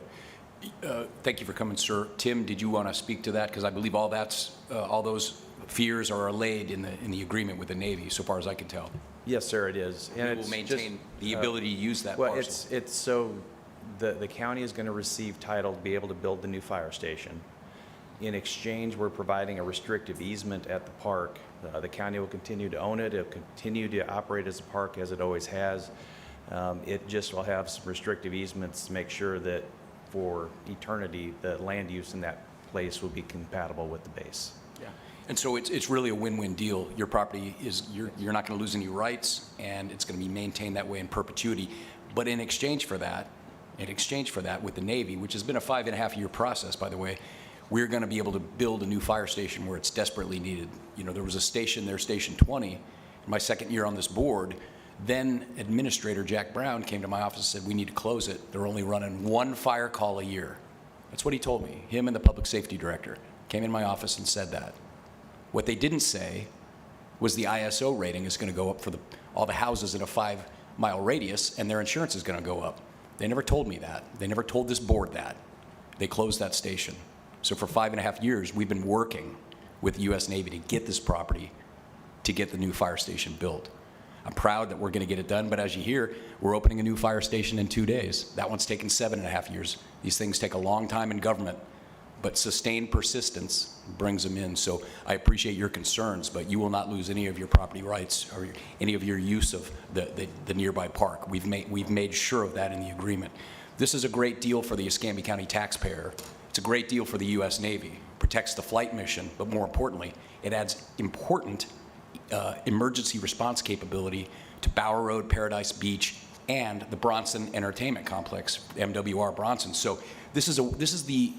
Thank you for coming, sir. Tim, did you want to speak to that? Because I believe all those fears are allayed in the agreement with the Navy, so far as I can tell. Yes, sir, it is. We will maintain the ability to use that well, parcel. it's so the county is going to receive title to be able to build the new fire station. In exchange, we're providing a restrictive easement at the park. The county will continue to own it. It'll continue to operate as a park as it always has. It just will have some restrictive easements to make sure that for eternity, the land use in that place will be compatible with the base. Yeah. And so it's really a win-win deal. Your property is, you're not going to lose any rights, and it's going to be maintained that way in perpetuity. But in exchange for that with the Navy, which has been a 5.5-year process, by the way, we're going to be able to build a new fire station where it's desperately needed. There was a station there, Station 20, in my second year on this board. Then Administrator Jack Brown came to my office and said, we need to close it. They're only running one fire call a year. That's what he told me. Him and the public safety director came in my office and said that. What they didn't say was the ISO rating is going to go up for all the houses in a 5-mile radius, and their insurance is going to go up. They never told me that. They never told this board that. They closed that station. So for 5.5 years, we've been working with the U.S. Navy to get this property, to get the new fire station built. I'm proud that we're going to get it done, but as you hear, we're opening a new fire station in 2 days. That one's taken 7.5 years. These things take a long time in government, but sustained persistence brings them in. So I appreciate your concerns, but you will not lose any of your property rights or any of your use of the nearby park. We've made sure of that in the agreement. This is a great deal for the Escambia County taxpayer. It's a great deal for the U.S. Navy. Protects the flight mission, but more importantly, it adds important emergency response capability to Bower Road, Paradise Beach, and the Bronson Entertainment Complex, MWR Bronson. So this is the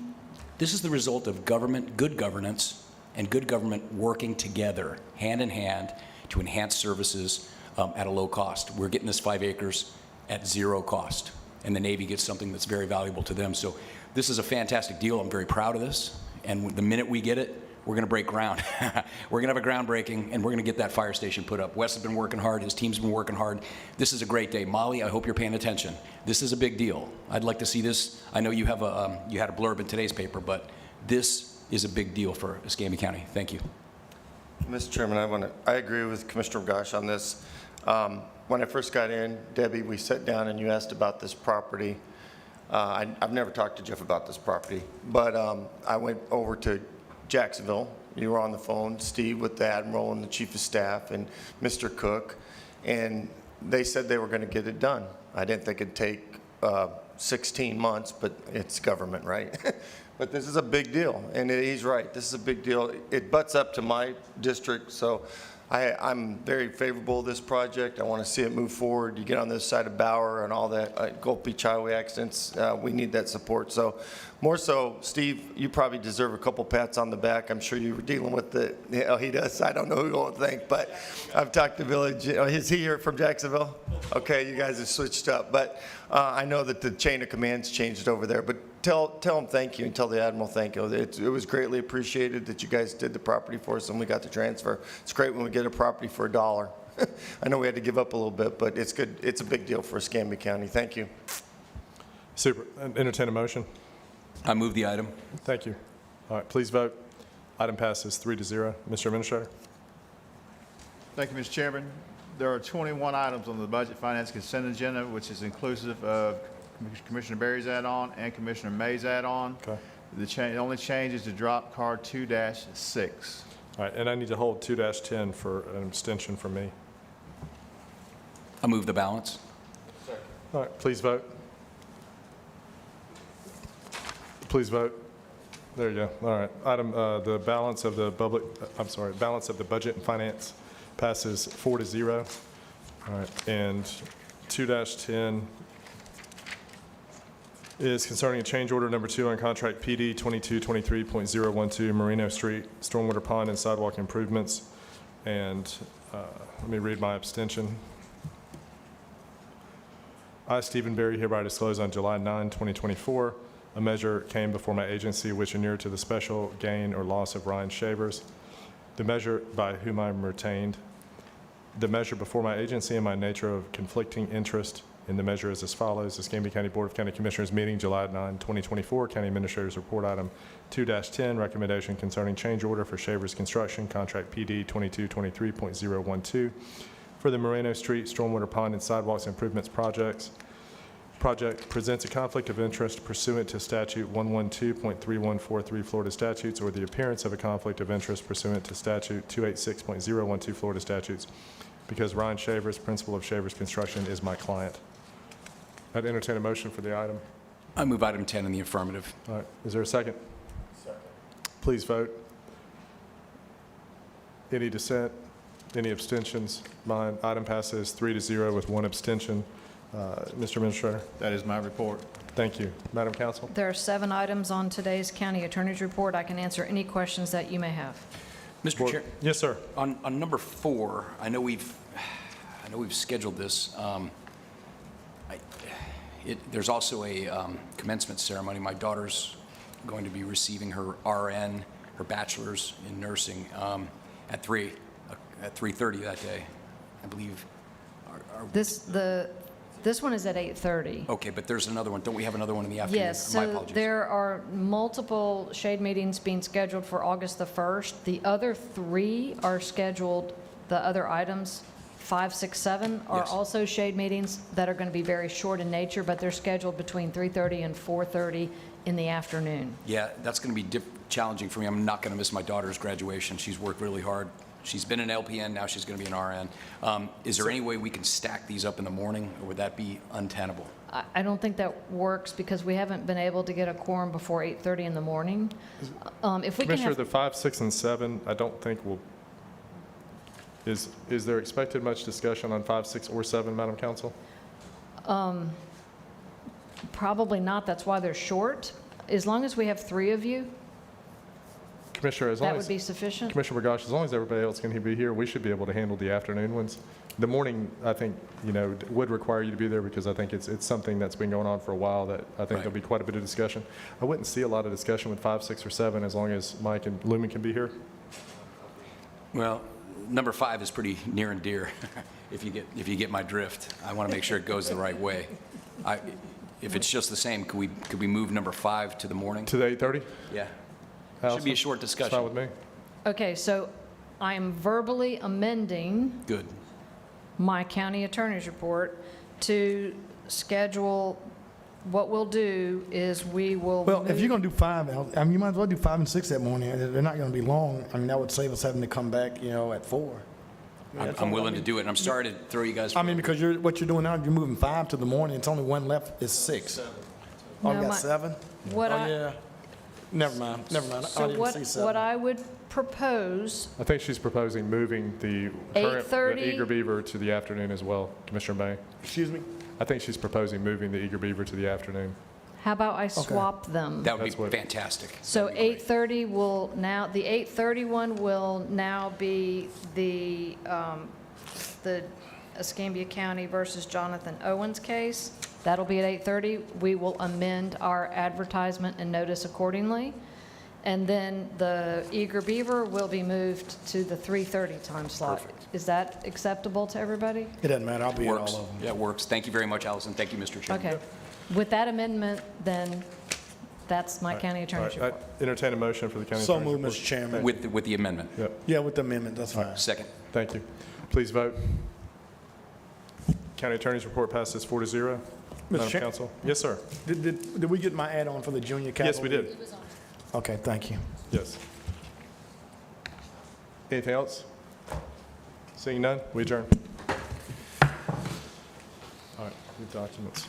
result of good governance and good government working together, hand in hand, to enhance services at a low cost. We're getting this 5 acres at 0 cost, and the Navy gets something that's very valuable to them. So this is a fantastic deal. I'm very proud of this, and the minute we get it, we're going to break ground. We're going to have a groundbreaking, and we're going to get that fire station put up. Wes has been working hard. His team's been working hard. This is a great day. Molly, I hope you're paying attention. This is a big deal. I'd like to see this. I know you have you had a blurb in today's paper, but this is a big deal for Escambia County. Thank you. Mr. Chairman, I agree with Commissioner Gosh on this. When I first got in, Debbie, we sat down and you asked about this property. I've never talked to Jeff about this property, but I went over to Jacksonville. You were on the phone, Steve, with the Admiral and the Chief of Staff and Mr. Cook, and they said they were going to get it done. I didn't think it'd take 16 months, but it's government, right? But this is a big deal, and he's right. This is a big deal. It butts up to my district, so I'm very favorable of this project. I want to see it move forward. You get on this side of Bauer and all that Gulf Beach Highway accidents, we need that support. So more so, Steve, you probably deserve a couple pats on the back. I'm sure you were dealing with the, he does. I don't know who you won't think, but I've talked to Village. Is he here from Jacksonville? Okay, you guys have switched up. But I know that the chain of command's changed over there. But tell him thank you and tell the Admiral thank you. It was greatly appreciated that you guys did the property for us and we got the transfer. It's great when we get a property for $1. I know we had to give up a little bit, but it's good. It's a big deal for Escambia County. Thank you. Super. Entertain a motion. I move the item. Thank you. All right, please vote. Item passes 3-0. Mr. Administrator. Thank you, Mr. Chairman. There are 21 items on the Budget Finance Consent Agenda, which is inclusive of Commissioner Berry's add-on and Commissioner May's add-on. Okay. The only change is to drop card 2-6. All right, and I need to hold 2-10 for an abstention from me. I move the balance. All right, please vote. Please vote. There you go. All right. Item, the balance of the balance of the Budget and Finance passes 4-0. All right, and 2-10 is concerning a change order number 2 on contract PD 2223.012 Merino Street, Stormwater Pond and Sidewalk Improvements. And let me read my abstention. I, Stephen Berry, hereby disclose on July 9, 2024, a measure came before my agency which inured to the special gain or loss of Ryan Shavers, the measure by whom I am retained. The measure before my agency and my nature of conflicting interest in the measure is as follows. Escambia County Board of County Commissioners meeting July 9, 2024, County Administrator's Report Item 2-10, recommendation concerning change order for Shavers Construction, contract PD 2223.012 for the Moreno Street Stormwater Pond and Sidewalks Improvements project presents a conflict of interest pursuant to statute 112.3143 Florida statutes or the appearance of a conflict of interest pursuant to statute 286.012 Florida statutes because Ryan Shavers, principal of Shavers Construction, is my client. I'd entertain a motion for the item. I move item 10 in the affirmative. All right, is there a second? Second. Please vote. Any dissent? Any abstentions? Mine. Item passes 3-0 with 1 abstention. Mr. Administrator. That is my report. Thank you. Madam Counsel. There are 7 items on today's County Attorney's Report. I can answer any questions that you may have. Mr. Chair. Yes, sir. On number 4, I know we've scheduled this. There's also a commencement ceremony. My daughter's going to be receiving her RN, her bachelor's in nursing, at 3:30 that day, I believe. This one is at 8:30. Okay, but there's another one. Don't we have another one in the afternoon? Yes, My so apologies. there are multiple shade meetings being scheduled for August the 1st. The other 3 are scheduled, the other items, 5, 6, 7, are Yes. also shade meetings that are going to be very short in nature, but they're scheduled between 3:30 and 4:30 in the afternoon. Yeah, that's going to be challenging for me. I'm not going to miss my daughter's graduation. She's worked really hard. She's been an LPN, now she's going to be an RN. Is there any way we can stack these up in the morning, or would that be untenable? I don't think that works because we haven't been able to get a quorum before 8:30 in the morning. If we can Commissioner, have, the 5, 6, and 7, I don't think will. Is there expected much discussion on 5, 6, or 7, Madam Counsel? probably not, that's why they're short. As long as we have 3 of you, Commissioner, as long That as... would be sufficient? Commissioner Bergosh, as long as everybody else can be here, we should be able to handle the afternoon ones. The morning, I think, would require you to be there because I think it's something that's been going on for a while that I think there'll be quite a bit of discussion. I wouldn't see a lot of discussion with 5, 6, or 7 as long as Mike and Lumen can be here. Well, number 5 is pretty near and dear, if you get my drift. I want to make sure it goes the right way. If it's just the same, could we move number 5 to the morning? To the 8:30? Yeah. Allison? Should be a short It's discussion. fine with me. Okay, so I am verbally amending Good. my county attorney's report to schedule, what we'll do is we will Well, if move- you're gonna do 5, I mean, you might as well do 5 and 6 that morning. They're not gonna be long. I mean, that would save us having to come back, at 4. I'm willing to do it, and I'm sorry to throw you guys. I mean, because what you're doing now, you're moving 5 to the morning. It's only one left, it's 6. Oh, No, you got my- 7? what Oh, I- yeah. Never mind. I So didn't see 7. what I would propose, I think she's proposing moving the current, the 8:30? Eager Beaver to the afternoon as well, Commissioner May. Excuse me? I think she's proposing moving the Eager Beaver to the afternoon. how about I swap them? That would That's be what- fantastic. So 8:30 will now, the 8:30 one will now be the Escambia County versus Jonathan Owens case. That'll be at 8:30. We will amend our advertisement and notice accordingly. And then the Eager Beaver will be moved to the 3:30 time slot. Perfect. Is that acceptable to everybody? It doesn't matter. I'll be at all Works. of them. Yeah, works. Thank you very much, Allison. Thank you, Mr. Chairman. Okay. With that amendment, then that's my county attorney's All right, report. I entertain a motion for the county So attorney's moved, report. Mr. Chairman. With the amendment. Yep, Yeah, with the amendment, that's fine. Second. thank you. Please vote. County attorney's report passes 4-0. Madam Chair- Counsel? Yes, sir. Did we get my add-on for the junior capital? Yes, we did. Okay, thank you. Yes. Anything else? Seeing none, we adjourn. All right, the documents.